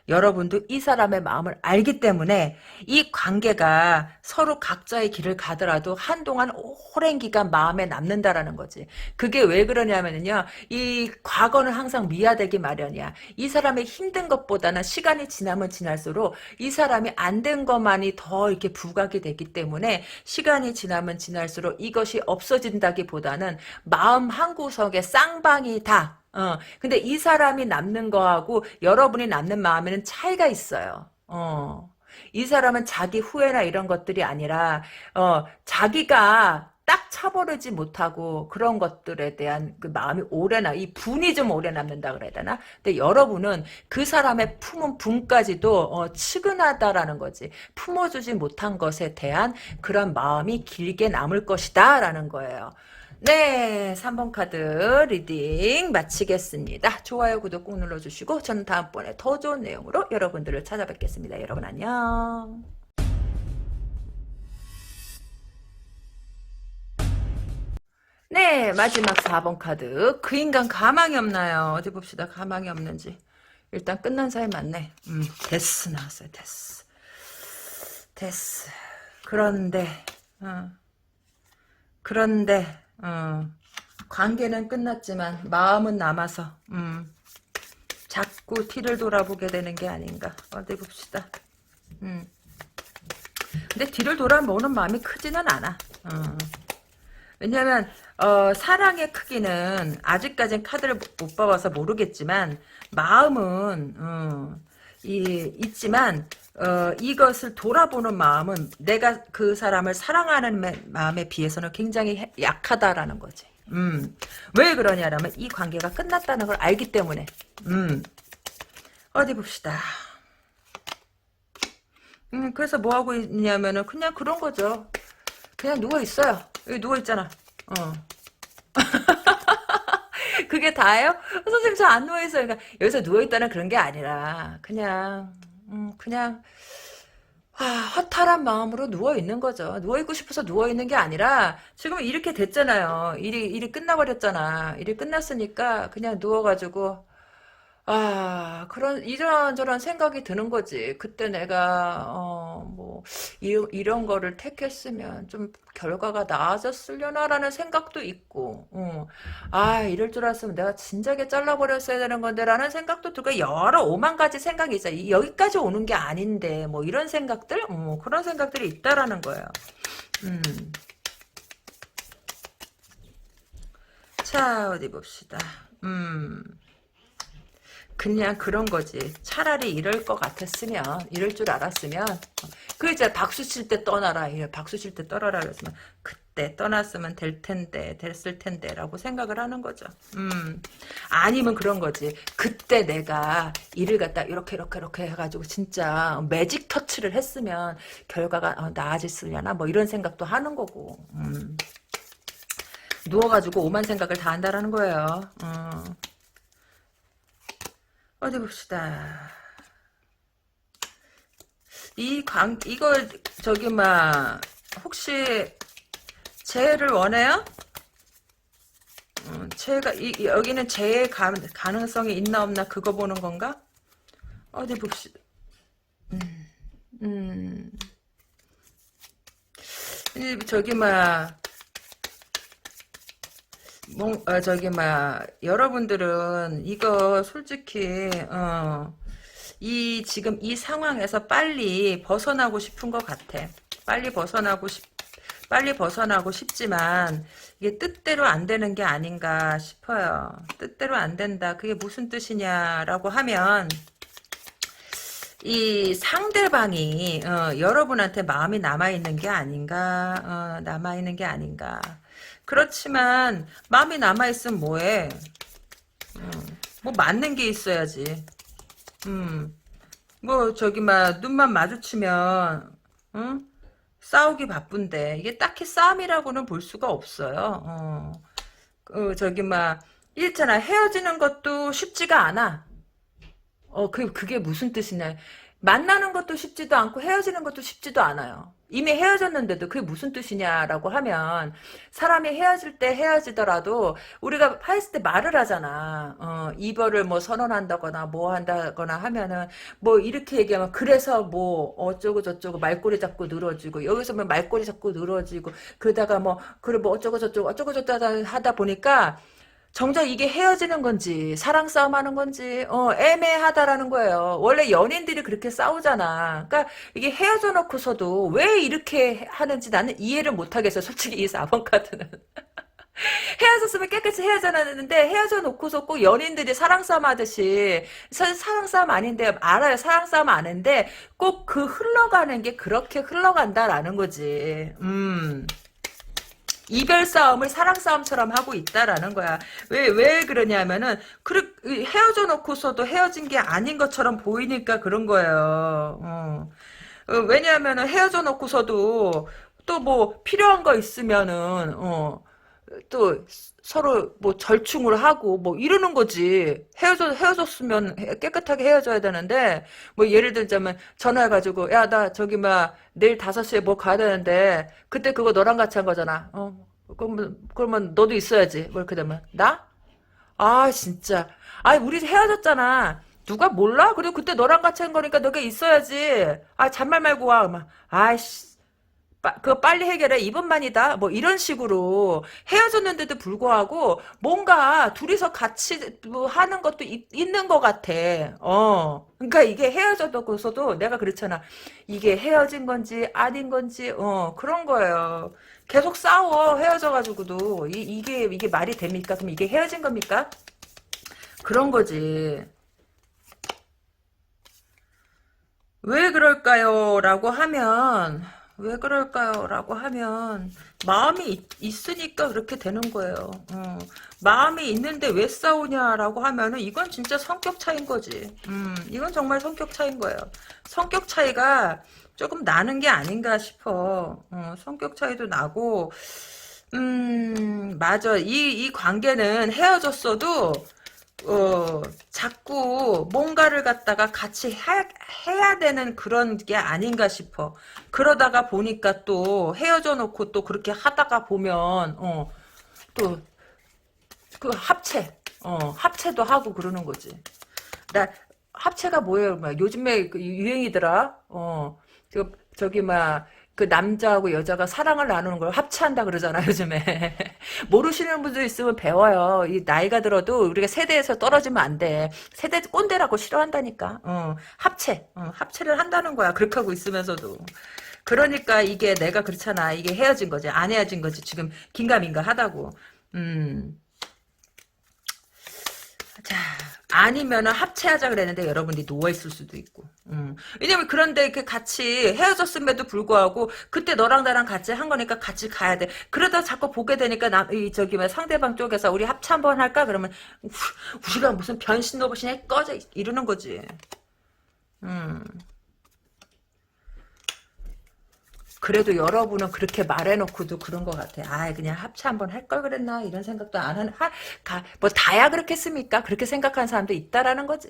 Speaker 1: 여러분도 이 사람의 마음을 알기 때문에 이 관계가 서로 각자의 길을 가더라도 한동안 오랜 기간 마음에 남는다라는 거지. 그게 왜 그러냐면요. 이 과거는 항상 미화되기 마련이야. 이 사람의 힘든 것보다는 시간이 지나면 지날수록 이 사람이 안 된 것만이 더 이렇게 부각이 되기 때문에 시간이 지나면 지날수록 이것이 없어진다기보다는 마음 한구석에 쌍방이 다 근데 이 사람이 남는 거하고 여러분이 남는 마음에는 차이가 있어요. 이 사람은 자기 후회나 이런 것들이 아니라, 자기가 딱 차버리지 못하고 그런 것들에 대한 그 마음이 이 분이 좀 오래 남는다 그래야 되나? 근데 여러분은 그 사람의 품은 분까지도, 측은하다라는 거지. 품어주지 못한 것에 대한 그런 마음이 길게 남을 것이다 라는 거예요. 네, 3번 카드 리딩 마치겠습니다. 좋아요, 구독 꼭 눌러주시고 저는 다음번에 더 좋은 내용으로 여러분들을 찾아뵙겠습니다. 여러분 안녕. 네, 마지막 4번 카드. 그 인간 가망이 없나요? 어디 봅시다. 가망이 없는지. 일단 끝난 사이 맞네. 데스 나왔어요. 데스. 그런데, 그런데, 관계는 끝났지만 마음은 남아서 자꾸 뒤를 돌아보게 되는 게 아닌가. 어디 봅시다. 근데 뒤를 돌아보는 마음이 크지는 않아. 왜냐면 사랑의 크기는 아직까진 카드를 못 봐봐서 모르겠지만 마음은 있지만 이것을 돌아보는 마음은 내가 그 사람을 사랑하는 마음에 비해서는 굉장히 약하다라는 거지. 왜 그러냐라면 이 관계가 끝났다는 걸 알기 때문에. 어디 봅시다. 그래서 뭐 하고 있냐면은 그냥 그런 거죠. 그냥 누워 있어요. 여기 누워 있잖아. 그게 다예요? 선생님 저 안 누워 있어요. 그러니까 여기서 누워 있다는 그런 게 아니라 그냥 허탈한 마음으로 누워 있는 거죠. 누워 있고 싶어서 누워 있는 게 아니라 지금 이렇게 됐잖아요. 일이 끝나버렸잖아. 일이 끝났으니까 그냥 누워가지고 이런저런 생각이 드는 거지. 그때 내가, 이런 거를 택했으면 좀 결과가 나아졌으려나라는 생각도 있고, 이럴 줄 알았으면 내가 진작에 잘라버렸어야 되는 건데, 라는 생각도 들고, 여러 오만 가지 생각이 있어. 여기까지 오는 게 아닌데, 뭐, 이런 생각들? 그런 생각들이 있다라는 거예요. 자, 어디 봅시다. 그냥 그런 거지. 차라리 이럴 것 같았으면, 이럴 줄 알았으면, 그 이제 박수 칠 때 떠나라. 박수 칠 때 떠나라. 그랬으면, 때 떠났으면 됐을 텐데 라고 생각을 하는 거죠. 아니면 그런 거지. 그때 내가 일을 갖다 이렇게 해가지고 진짜 매직 터치를 했으면 결과가 나아졌으려나 뭐 이런 생각도 하는 거고. 누워가지고 오만 생각을 다 한다라는 거예요. 어디 봅시다. 이걸 저기 혹시 재해를 원해요? 여기는 재해 가능성이 있나 없나 그거 보는 건가? 어디 봅시다. 저기 여러분들은 이거 솔직히 지금 이 상황에서 빨리 벗어나고 싶은 것 같아. 빨리 벗어나고 싶지만 이게 뜻대로 안 되는 게 아닌가 싶어요. 뜻대로 안 된다. 그게 무슨 뜻이냐라고 하면 이 상대방이 여러분한테 마음이 남아있는 게 아닌가, 남아있는 게 아닌가. 그렇지만 마음이 남아있으면 뭐해? 뭐 맞는 게 있어야지. 뭐 눈만 마주치면 싸우기 바쁜데 이게 딱히 싸움이라고는 볼 수가 없어요. 있잖아. 헤어지는 것도 쉽지가 않아. 그게 무슨 뜻이냐. 만나는 것도 쉽지도 않고 헤어지는 것도 쉽지도 않아요. 이미 헤어졌는데도 그게 무슨 뜻이냐라고 하면 사람이 헤어질 때 헤어지더라도 우리가 했을 때 말을 하잖아. 이별을 뭐 선언한다거나 뭐 한다거나 하면은 뭐 이렇게 얘기하면 그래서 뭐 어쩌고 저쩌고 말꼬리 잡고 늘어지고 여기서 뭐 말꼬리 잡고 늘어지고 그러다가 뭐 그래 뭐 어쩌고 저쩌고 하다 보니까 정작 이게 헤어지는 건지 사랑 싸움 하는 건지 애매하다라는 거예요. 원래 연인들이 그렇게 싸우잖아. 그러니까 이게 헤어져 놓고서도 왜 이렇게 하는지 나는 이해를 못 하겠어. 솔직히 이 4번 카드는. 헤어졌으면 깨끗이 헤어져놨는데 헤어져 놓고서 꼭 연인들이 사랑 싸움 하듯이 사랑 싸움 아닌데 알아요. 사랑 싸움 아는데 꼭 그 흘러가는 게 그렇게 흘러간다라는 거지. 이별 싸움을 사랑 싸움처럼 하고 있다라는 거야. 왜 그러냐면은, 헤어져 놓고서도 헤어진 게 아닌 것처럼 보이니까 그런 거예요. 왜냐하면은 헤어져 놓고서도 또 뭐 필요한 거 있으면은, 또 서로 뭐 절충을 하고 뭐 이러는 거지. 헤어졌으면 깨끗하게 헤어져야 되는데 뭐 예를 들자면 전화해가지고 야 나 저기 내일 5시에 뭐 가야 되는데 그때 그거 너랑 같이 한 거잖아. 그러면 너도 있어야지. 뭐 이렇게 되면 나? 아 진짜. 아 우리 헤어졌잖아. 누가 몰라? 그리고 그때 너랑 같이 한 거니까 너가 있어야지. 아 잔말 말고 와. 막 아이씨. 그거 빨리 해결해. 이번만이다. 뭐 이런 식으로 헤어졌는데도 불구하고 뭔가 둘이서 같이 뭐 하는 것도 있는 것 같아. 그러니까 이게 헤어졌고서도 내가 그렇잖아. 이게 헤어진 건지 아닌 건지 그런 거예요. 계속 싸워 헤어져가지고도 이게 말이 됩니까? 그럼 이게 헤어진 겁니까? 그런 거지. 왜 그럴까요? 라고 하면 왜 그럴까요? 라고 하면 마음이 있으니까 그렇게 되는 거예요. 마음이 있는데 왜 싸우냐라고 하면은 이건 진짜 성격 차이인 거지. 이건 정말 성격 차이인 거예요. 성격 차이가 조금 나는 게 아닌가 싶어. 성격 차이도 나고 맞아. 이 관계는 헤어졌어도 자꾸 뭔가를 갖다가 같이 해야 되는 그런 게 아닌가 싶어. 그러다가 보니까 또 헤어져 놓고 또 그렇게 하다가 보면, 또, 그 합체도 하고 그러는 거지. 나, 합체가 뭐예요? 요즘에 그 유행이더라? 그 남자하고 여자가 사랑을 나누는 걸 합체한다 그러잖아, 요즘에. 모르시는 분들 있으면 배워요. 이 나이가 들어도 우리가 세대에서 떨어지면 안 돼. 세대 꼰대라고 싫어한다니까. 합체를 한다는 거야. 그렇게 하고 있으면서도. 그러니까 이게 내가 그렇잖아. 이게 헤어진 거지. 안 헤어진 거지. 지금 긴가민가 하다고. 자, 아니면은 합체하자 그랬는데 여러분들이 누워있을 수도 있고. 왜냐면 그런데 그 같이 헤어졌음에도 불구하고 그때 너랑 나랑 같이 한 거니까 같이 가야 돼. 그러다 자꾸 보게 되니까 저기 뭐 상대방 쪽에서 우리 합체 한번 할까? 그러면 우리가 무슨 변신 로봇이냐 꺼져 이러는 거지. 음. 그래도 여러분은 그렇게 말해놓고도 그런 것 같아. 아, 그냥 합체 한번 할 걸 그랬나? 이런 생각도 안 하는, 뭐, 다야 그렇겠습니까? 그렇게 생각하는 사람도 있다라는 거지.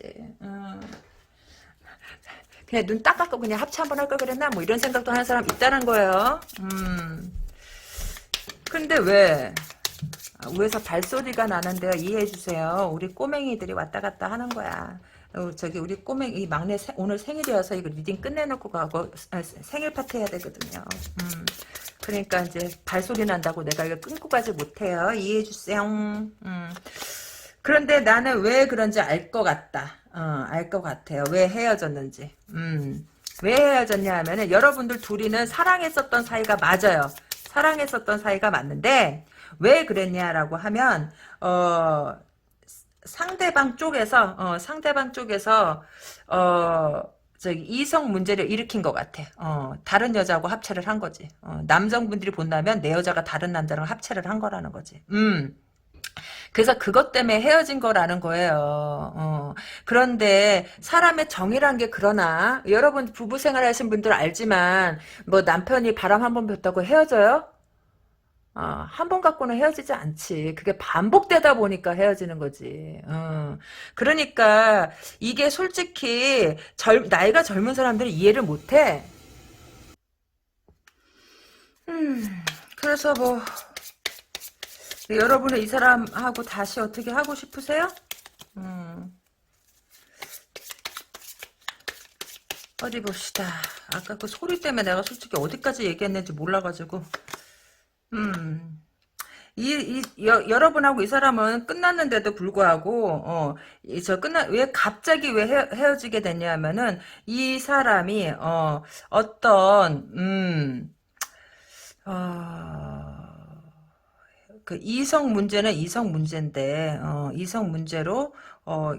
Speaker 1: 그냥 눈 딱 감고 그냥 합체 한번 할 걸 그랬나? 뭐, 이런 생각도 하는 사람 있다는 거예요. 근데 왜? 위에서 발소리가 나는데요. 이해해주세요. 우리 꼬맹이들이 왔다 갔다 하는 거야. 저기 우리 꼬맹이 막내 오늘 생일이어서 이거 리딩 끝내놓고 가고 생일 파티 해야 되거든요. 그러니까 이제 발소리 난다고 내가 이거 끊고 가지 못해요. 이해해주세요. 그런데 나는 왜 그런지 알 것 같다. 알 것 같아요. 왜 헤어졌는지. 왜 헤어졌냐 하면은 여러분들 둘이는 사랑했었던 사이가 맞아요. 사랑했었던 사이가 맞는데 왜 그랬냐라고 하면 상대방 쪽에서 저기 이성 문제를 일으킨 것 같아. 다른 여자하고 합체를 한 거지. 남성분들이 본다면 내 여자가 다른 남자랑 합체를 한 거라는 거지. 그래서 그것 때문에 헤어진 거라는 거예요. 그런데 사람의 정이란 게 그러나 여러분 부부 생활 하신 분들 알지만 뭐 남편이 바람 한 번 폈다고 헤어져요? 한 번 갖고는 헤어지지 않지. 그게 반복되다 보니까 헤어지는 거지. 그러니까 이게 솔직히 나이가 젊은 사람들이 이해를 못해. 그래서 뭐 여러분은 이 사람하고 다시 어떻게 하고 싶으세요? 어디 봅시다. 아까 그 소리 때문에 내가 솔직히 어디까지 얘기했는지 몰라가지고. 음. 여러분하고 이 사람은 끝났는데도 불구하고, 왜 갑자기 왜 헤어지게 됐냐면은, 이 사람이, 그 이성 문제는 이성 문제인데, 이성 문제로,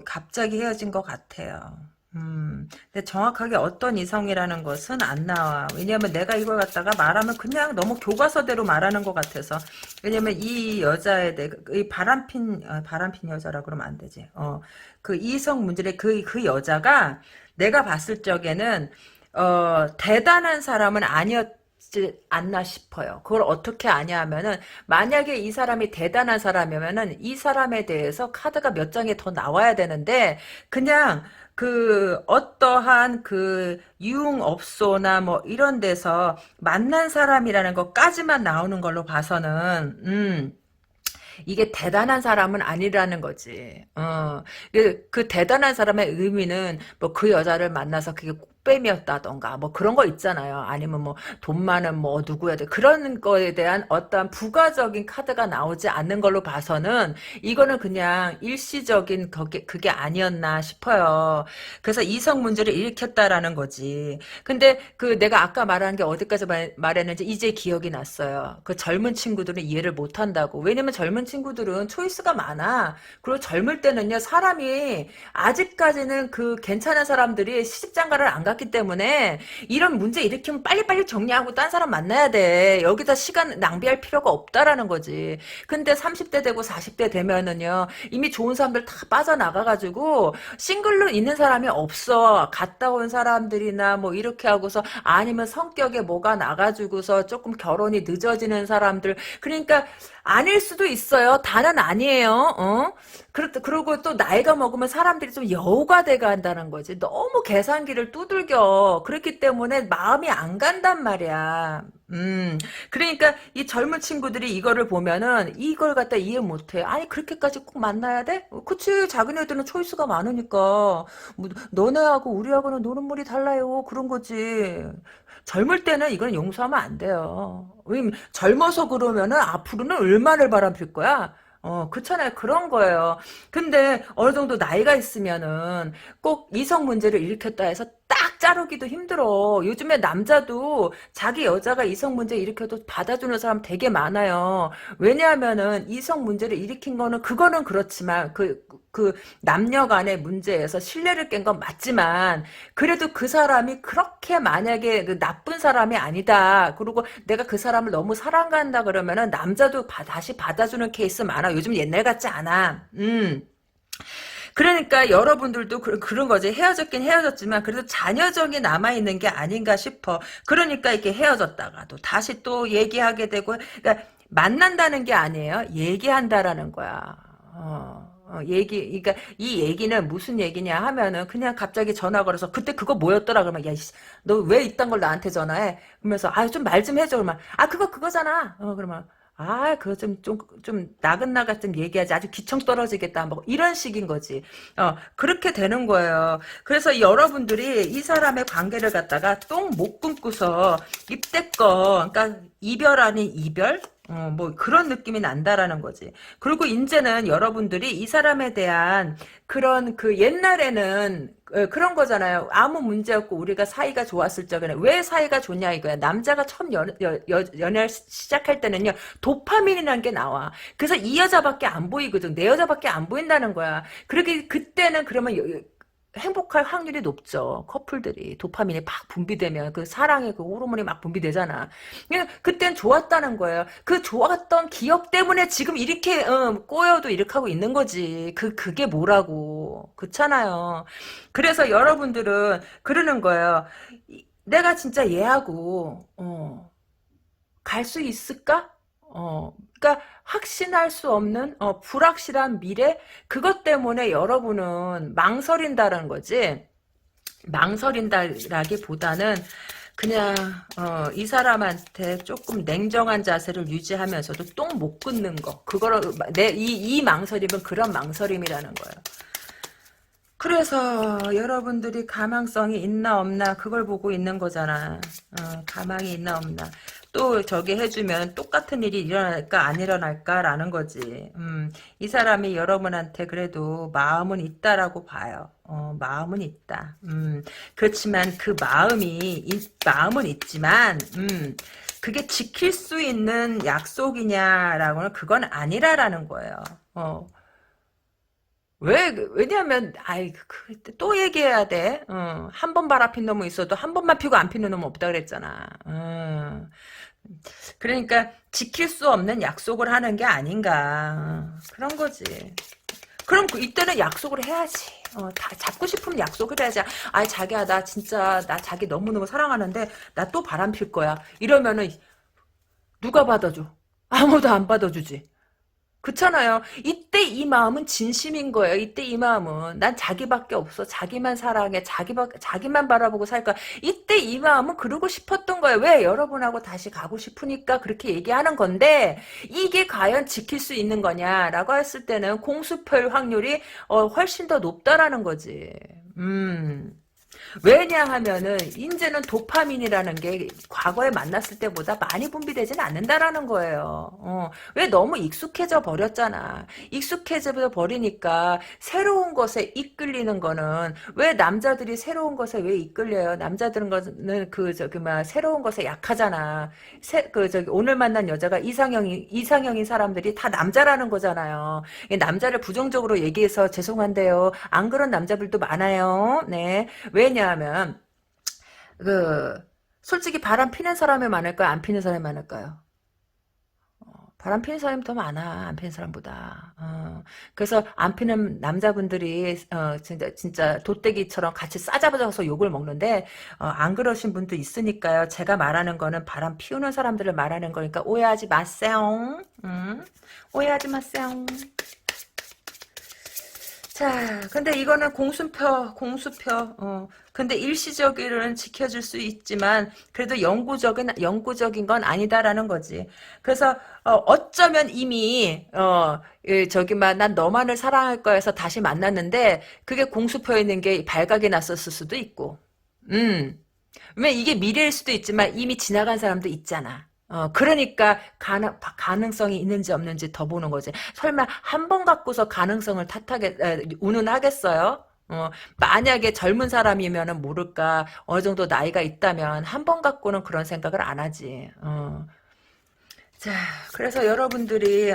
Speaker 1: 갑자기 헤어진 것 같아요. 근데 정확하게 어떤 이성이라는 것은 안 나와. 왜냐면 내가 이걸 갖다가 말하면 그냥 너무 교과서대로 말하는 것 같아서. 왜냐면 이 여자에 대해, 이 바람핀 여자라 그러면 안 되지. 그 이성 문제를 그 여자가 내가 봤을 적에는, 대단한 사람은 아니었지 않나 싶어요. 그걸 어떻게 아냐 하면은, 만약에 이 사람이 대단한 사람이면은, 이 사람에 대해서 카드가 몇 장이 더 나와야 되는데, 그냥, 그 어떠한 그 유흥업소나 뭐 이런 데서 만난 사람이라는 것까지만 나오는 걸로 봐서는 이게 대단한 사람은 아니라는 거지. 그 대단한 사람의 의미는 뭐 그 여자를 만나서 그게 꽃뱀이었다던가 뭐 그런 거 있잖아요. 아니면 뭐 돈 많은 뭐 누구야 돼. 그런 거에 대한 어떤 부가적인 카드가 나오지 않는 걸로 봐서는 이거는 그냥 일시적인 그게 아니었나 싶어요. 그래서 이성 문제를 일으켰다라는 거지. 근데 그 내가 아까 말한 게 어디까지 말했는지 이제 기억이 났어요. 그 젊은 친구들은 이해를 못 한다고. 왜냐면 젊은 친구들은 초이스가 많아. 그리고 젊을 때는요, 사람이 아직까지는 그 괜찮은 사람들이 시집장가를 안 갔기 때문에 이런 문제 일으키면 빨리빨리 정리하고 딴 사람 만나야 돼. 여기다 시간 낭비할 필요가 없다라는 거지. 근데 30대 되고 40대 되면은요, 이미 좋은 사람들 다 빠져나가가지고 싱글로 있는 사람이 없어. 갔다 온 사람들이나 뭐 이렇게 하고서 아니면 성격에 뭐가 나가지고서 조금 결혼이 늦어지는 사람들. 그러니까 아닐 수도 있어요. 다는 아니에요. 그리고 또 나이가 먹으면 사람들이 좀 여우가 돼가 한다는 거지. 너무 계산기를 두들겨. 그렇기 때문에 마음이 안 간단 말이야. 그러니까 이 젊은 친구들이 이거를 보면은 이걸 갖다 이해 못해. 아니 그렇게까지 꼭 만나야 돼? 그치 작은 애들은 초이스가 많으니까 뭐, 너네하고 우리하고는 노는 물이 달라요. 그런 거지. 젊을 때는 이건 용서하면 안 돼요. 왜냐면 젊어서 그러면은 앞으로는 얼마를 바람필 거야? 그렇잖아요. 그런 거예요. 근데 어느 정도 나이가 있으면은 꼭 이성 문제를 일으켰다 해서 딱 자르기도 힘들어. 요즘에 남자도 자기 여자가 이성 문제 일으켜도 받아주는 사람 되게 많아요. 왜냐하면은 이성 문제를 일으킨 거는 그거는 그렇지만 그 남녀 간의 문제에서 신뢰를 깬 건 맞지만 그래도 그 사람이 그렇게 만약에 그 나쁜 사람이 아니다. 그리고 내가 그 사람을 너무 사랑한다 그러면은 남자도 다시 받아주는 케이스 많아. 요즘 옛날 같지 않아. 그러니까 여러분들도 그런 거지. 헤어졌긴 헤어졌지만 그래도 자녀정이 남아있는 게 아닌가 싶어. 그러니까 이렇게 헤어졌다가도 다시 또 얘기하게 되고, 그러니까 만난다는 게 아니에요. 얘기한다라는 거야. 그러니까 이 얘기는 무슨 얘기냐 하면은 그냥 갑자기 전화 걸어서 그때 그거 뭐였더라 그러면 야, 너 왜 이딴 걸 나한테 전화해? 그러면서 아, 좀 말 좀 해줘. 그러면 아, 그거잖아. 그러면 아, 그거 좀 나긋나긋 좀 얘기하지. 아주 기청 떨어지겠다. 뭐, 이런 식인 거지. 그렇게 되는 거예요. 그래서 여러분들이 이 사람의 관계를 갖다가 똥 못 끊고서 입대껏, 그러니까 이별 아닌 이별? 뭐 그런 느낌이 난다라는 거지. 그리고 이제는 여러분들이 이 사람에 대한 그런 그 옛날에는 그런 거잖아요. 아무 문제 없고 우리가 사이가 좋았을 적에는 왜 사이가 좋냐 이거야. 남자가 처음 연애를 시작할 때는요. 도파민이라는 게 나와. 그래서 이 여자밖에 안 보이거든. 내 여자밖에 안 보인다는 거야. 그렇게 그때는 그러면 행복할 확률이 높죠. 커플들이 도파민이 막 분비되면 그 사랑의 그 호르몬이 막 분비되잖아. 그땐 좋았다는 거예요. 그 좋았던 기억 때문에 지금 이렇게 꼬여도 이렇게 하고 있는 거지. 그게 뭐라고. 그렇잖아요. 그래서 여러분들은 그러는 거예요. 내가 진짜 얘하고 갈 수 있을까? 그러니까 확신할 수 없는 불확실한 미래 그것 때문에 여러분은 망설인다는 거지. 망설인다라기보다는 그냥 이 사람한테 조금 냉정한 자세를 유지하면서도 똥 못 끊는 거 그거를 이 망설임은 그런 망설임이라는 거예요. 그래서 여러분들이 가망성이 있나 없나 그걸 보고 있는 거잖아. 가망이 있나 없나. 또 저기 해주면 똑같은 일이 일어날까 안 일어날까라는 거지. 이 사람이 여러분한테 그래도 마음은 있다라고 봐요. 마음은 있다. 그렇지만 그 마음은 있지만, 그게 지킬 수 있는 약속이냐라고는 그건 아니라라는 거예요. 왜냐면, 아이, 또 얘기해야 돼. 한 번 바람핀 놈은 있어도 한 번만 피고 안 피는 놈은 없다 그랬잖아. 그러니까, 지킬 수 없는 약속을 하는 게 아닌가. 그런 거지. 그럼 이때는 약속을 해야지. 다 잡고 싶으면 약속을 해야지. 아이, 자기야, 나 진짜, 나 자기 너무너무 사랑하는데, 나 또 바람 필 거야. 이러면은, 누가 받아줘? 아무도 안 받아주지. 그렇잖아요. 이때 이 마음은 진심인 거예요. 이때 이 마음은 난 자기밖에 없어. 자기만 사랑해. 자기만 바라보고 살 거야. 이때 이 마음은 그러고 싶었던 거예요. 왜? 여러분하고 다시 가고 싶으니까 그렇게 얘기하는 건데 이게 과연 지킬 수 있는 거냐라고 했을 때는 공수표일 확률이 훨씬 더 높다라는 거지. 왜냐하면은 이제는 도파민이라는 게 과거에 만났을 때보다 많이 분비되지는 않는다라는 거예요. 왜 너무 익숙해져 버렸잖아. 익숙해져 버리니까 새로운 것에 이끌리는 거는 왜 남자들이 새로운 것에 왜 이끌려요? 남자들은 거는 그 저기 막 새로운 것에 약하잖아. 그 저기 오늘 만난 여자가 이상형인 사람들이 다 남자라는 거잖아요. 남자를 부정적으로 얘기해서 죄송한데요. 안 그런 남자들도 많아요. 네. 왜냐하면 그 솔직히 바람 피는 사람이 많을까요? 안 피는 사람이 많을까요? 바람 피는 사람이 더 많아. 안 피는 사람보다. 그래서 안 피는 남자분들이 진짜 돗대기처럼 같이 싸잡아서 욕을 먹는데 안 그러신 분도 있으니까요. 제가 말하는 거는 바람 피우는 사람들을 말하는 거니까 오해하지 마세요. 오해하지 마세요. 자, 근데 이거는 공수표. 근데 일시적으로는 지켜줄 수 있지만, 그래도 영구적인 건 아니다라는 거지. 그래서, 어쩌면 이미, 난 너만을 사랑할 거야 해서 다시 만났는데, 그게 공수표에 있는 게 발각이 났었을 수도 있고, 왜 이게 미래일 수도 있지만, 이미 지나간 사람도 있잖아. 그러니까 가능성이 있는지 없는지 더 보는 거지. 설마 한 번 갖고서 가능성을 운운하겠어요? 만약에 젊은 사람이면은 모를까, 어느 정도 나이가 있다면, 한 번 갖고는 그런 생각을 안 하지. 자, 그래서 여러분들이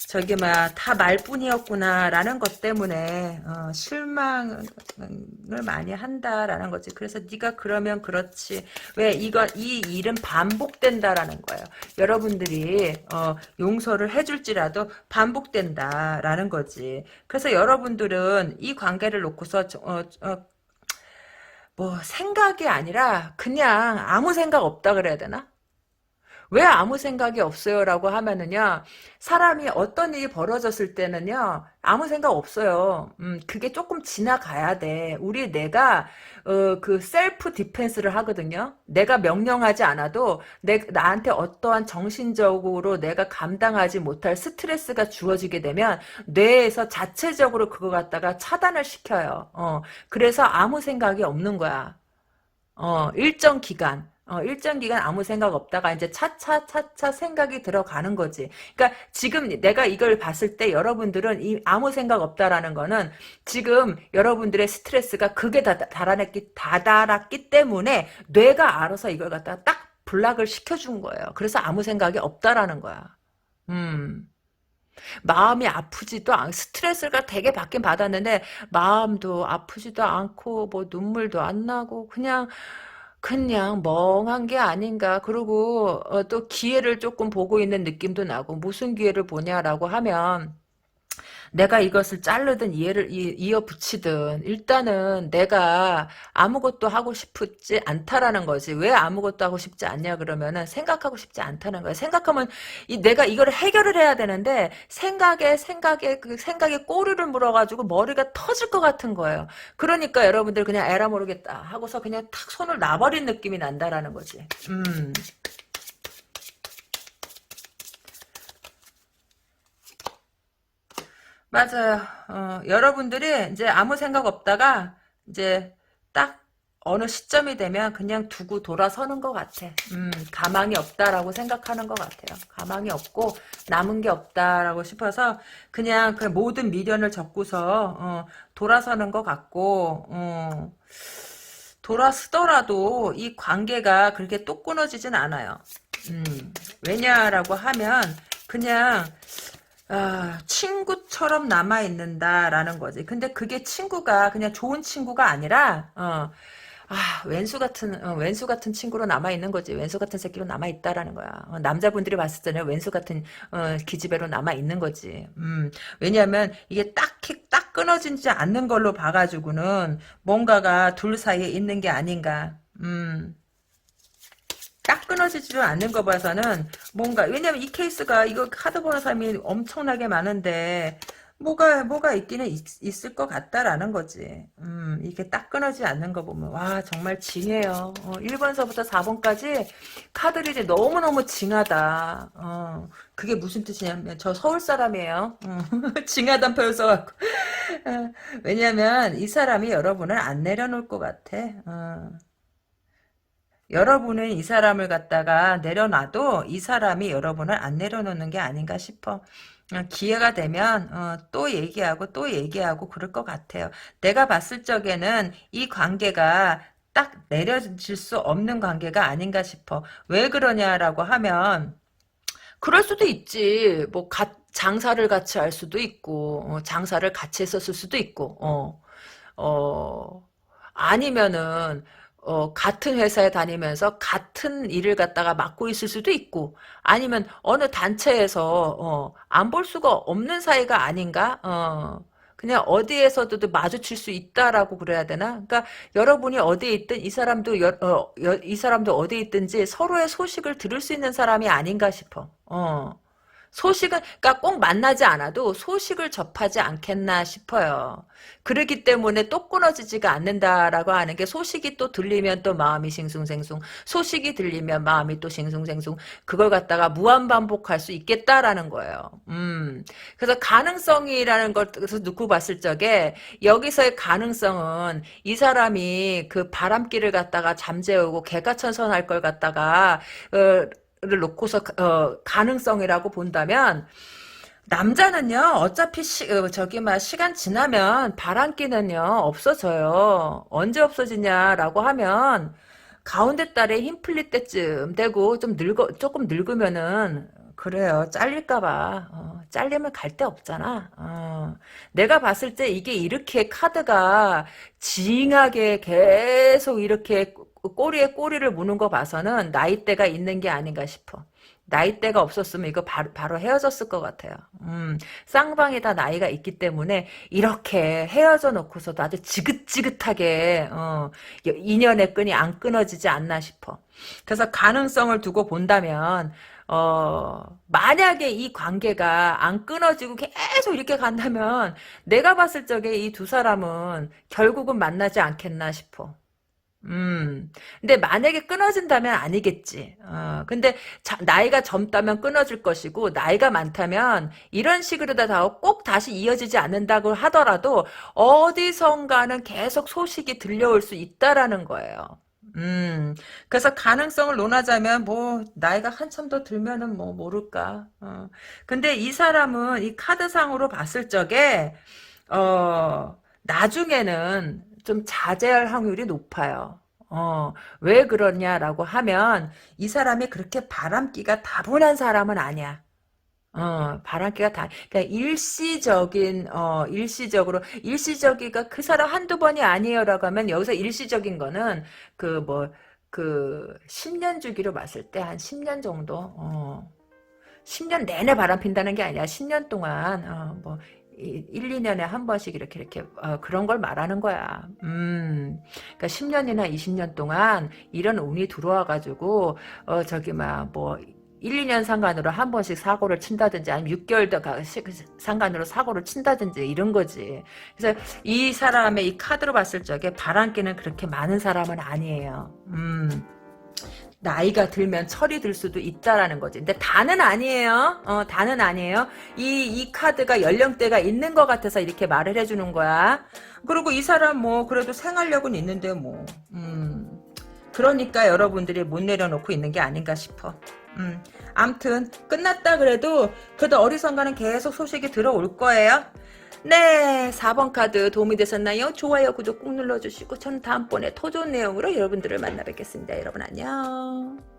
Speaker 1: 저기 막 다 말뿐이었구나라는 것 때문에 실망을 많이 한다라는 거지. 그래서 네가 그러면 그렇지. 왜 이 일은 반복된다라는 거예요. 여러분들이 용서를 해줄지라도 반복된다라는 거지. 그래서 여러분들은 이 관계를 놓고서 뭐 생각이 아니라 그냥 아무 생각 없다 그래야 되나? 왜 아무 생각이 없어요라고 하면은요, 사람이 어떤 일이 벌어졌을 때는요, 아무 생각 없어요. 그게 조금 지나가야 돼. 내가, 그 셀프 디펜스를 하거든요. 내가 명령하지 않아도, 나한테 어떠한 정신적으로 내가 감당하지 못할 스트레스가 주어지게 되면, 뇌에서 자체적으로 그거 갖다가 차단을 시켜요. 그래서 아무 생각이 없는 거야. 일정 기간. 일정 기간 아무 생각 없다가 이제 차차차차 생각이 들어가는 거지. 그러니까 지금 내가 이걸 봤을 때 여러분들은 이 아무 생각 없다라는 거는 지금 여러분들의 스트레스가 극에 다다랐기 때문에 뇌가 알아서 이걸 갖다가 딱 블락을 시켜준 거예요. 그래서 아무 생각이 없다라는 거야. 음. 마음이 아프지도 스트레스가 되게 받긴 받았는데 마음도 아프지도 않고 뭐 눈물도 안 나고 그냥 멍한 게 아닌가. 그리고 또 기회를 조금 보고 있는 느낌도 나고 무슨 기회를 보냐라고 하면 내가 이것을 자르든 이어 붙이든 일단은 내가 아무것도 하고 싶지 않다라는 거지. 왜 아무것도 하고 싶지 않냐 그러면은 생각하고 싶지 않다는 거야. 생각하면 내가 이거를 해결을 해야 되는데 그 생각에 꼬리를 물어가지고 머리가 터질 것 같은 거예요. 그러니까 여러분들 그냥 에라 모르겠다 하고서 그냥 탁 손을 놔버린 느낌이 난다라는 거지. 맞아요. 여러분들이 이제 아무 생각 없다가 이제 딱 어느 시점이 되면 그냥 두고 돌아서는 것 같아. 가망이 없다라고 생각하는 것 같아요. 가망이 없고 남은 게 없다라고 싶어서 그냥 그 모든 미련을 접고서 돌아서는 것 같고 돌아서더라도 이 관계가 그렇게 또 끊어지진 않아요. 왜냐라고 하면 그냥 친구처럼 남아있는다라는 거지. 근데 그게 친구가 그냥 좋은 친구가 아니라, 왼수 같은 친구로 남아있는 거지. 왼수 같은 새끼로 남아있다라는 거야. 남자분들이 봤을 때는 왼수 같은, 기집애로 남아있는 거지. 왜냐면, 이게 딱 끊어지지 않는 걸로 봐가지고는 뭔가가 둘 사이에 있는 게 아닌가. 딱 끊어지지도 않는 거 봐서는 뭔가 왜냐면 이 케이스가 이거 카드 보는 사람이 엄청나게 많은데 뭐가 있기는 있을 것 같다라는 거지. 이게 딱 끊어지지 않는 거 보면 와 정말 징해요. 1번서부터 4번까지 카드들이 너무너무 징하다. 그게 무슨 뜻이냐면 저 서울 사람이에요. 징하단 표현 써갖고 왜냐면 이 사람이 여러분을 안 내려놓을 것 같아. 여러분은 이 사람을 갖다가 내려놔도 이 사람이 여러분을 안 내려놓는 게 아닌가 싶어. 기회가 되면 또 얘기하고 또 얘기하고 그럴 것 같아요. 내가 봤을 적에는 이 관계가 딱 내려질 수 없는 관계가 아닌가 싶어. 왜 그러냐라고 하면 그럴 수도 있지. 뭐 장사를 같이 할 수도 있고 장사를 같이 했었을 수도 있고 아니면은 같은 회사에 다니면서 같은 일을 갖다가 맡고 있을 수도 있고 아니면 어느 단체에서 안 볼 수가 없는 사이가 아닌가? 그냥 어디에서도 마주칠 수 있다라고 그래야 되나? 그러니까 여러분이 어디에 있든 이 사람도 어디에 있든지 서로의 소식을 들을 수 있는 사람이 아닌가 싶어. 그러니까 꼭 만나지 않아도 소식을 접하지 않겠나 싶어요. 그렇기 때문에 또 끊어지지가 않는다라고 하는 게 소식이 또 들리면 또 마음이 싱숭생숭, 소식이 들리면 마음이 또 싱숭생숭, 그걸 갖다가 무한반복할 수 있겠다라는 거예요. 그래서 가능성이라는 걸 놓고 봤을 적에 여기서의 가능성은 이 사람이 그 바람길을 갖다가 잠재우고 개가천선할 걸 갖다가 를 놓고서 가능성이라고 본다면 남자는요, 어차피 시간 지나면 바람기는요, 없어져요. 언제 없어지냐라고 하면, 가운데 달에 힘 풀릴 때쯤 되고, 조금 늙으면은, 그래요. 잘릴까봐. 잘리면 갈 데 없잖아. 내가 봤을 때 이게 이렇게 카드가 징하게 계속 이렇게 꼬리에 꼬리를 무는 거 봐서는 나이대가 있는 게 아닌가 싶어. 나이대가 없었으면 이거 바로 헤어졌을 것 같아요. 쌍방이 다 나이가 있기 때문에 이렇게 헤어져 놓고서도 아주 지긋지긋하게 인연의 끈이 안 끊어지지 않나 싶어. 그래서 가능성을 두고 본다면 만약에 이 관계가 안 끊어지고 계속 이렇게 간다면 내가 봤을 적에 이 두 사람은 결국은 만나지 않겠나 싶어. 근데 만약에 끊어진다면 아니겠지. 근데 나이가 젊다면 끊어질 것이고, 나이가 많다면 이런 식으로 꼭 다시 이어지지 않는다고 하더라도, 어디선가는 계속 소식이 들려올 수 있다라는 거예요. 그래서 가능성을 논하자면, 뭐, 나이가 한참 더 들면은 뭐, 모를까. 근데 이 사람은 이 카드상으로 봤을 적에, 나중에는 좀 자제할 확률이 높아요. 왜 그러냐라고 하면 이 사람이 그렇게 바람기가 다분한 사람은 아니야. 바람기가 그러니까 일시적이가 그 사람 한두 번이 아니에요라고 하면 여기서 일시적인 거는 그 뭐, 10년 주기로 봤을 때 한 10년 정도, 10년 내내 바람 핀다는 게 아니라 10년 동안, 1, 2년에 한 번씩 이렇게 그런 걸 말하는 거야. 그러니까 10년이나 20년 동안 이런 운이 들어와 가지고 저기 뭐 1, 2년 상관으로 한 번씩 사고를 친다든지 아니면 6개월 더 상관으로 사고를 친다든지 이런 거지. 그래서 이 사람의 이 카드로 봤을 적에 바람기는 그렇게 많은 사람은 아니에요. 나이가 들면 철이 들 수도 있다라는 거지. 근데 다는 아니에요. 다는 아니에요. 이 카드가 연령대가 있는 것 같아서 이렇게 말을 해주는 거야. 그리고 이 사람 뭐, 그래도 생활력은 있는데 뭐, 그러니까 여러분들이 못 내려놓고 있는 게 아닌가 싶어. 암튼, 끝났다 그래도 어디선가는 계속 소식이 들어올 거예요. 네, 4번 카드 도움이 되셨나요? 좋아요, 구독 꾹 눌러주시고, 저는 다음번에 더 좋은 내용으로 여러분들을 만나 뵙겠습니다. 여러분 안녕.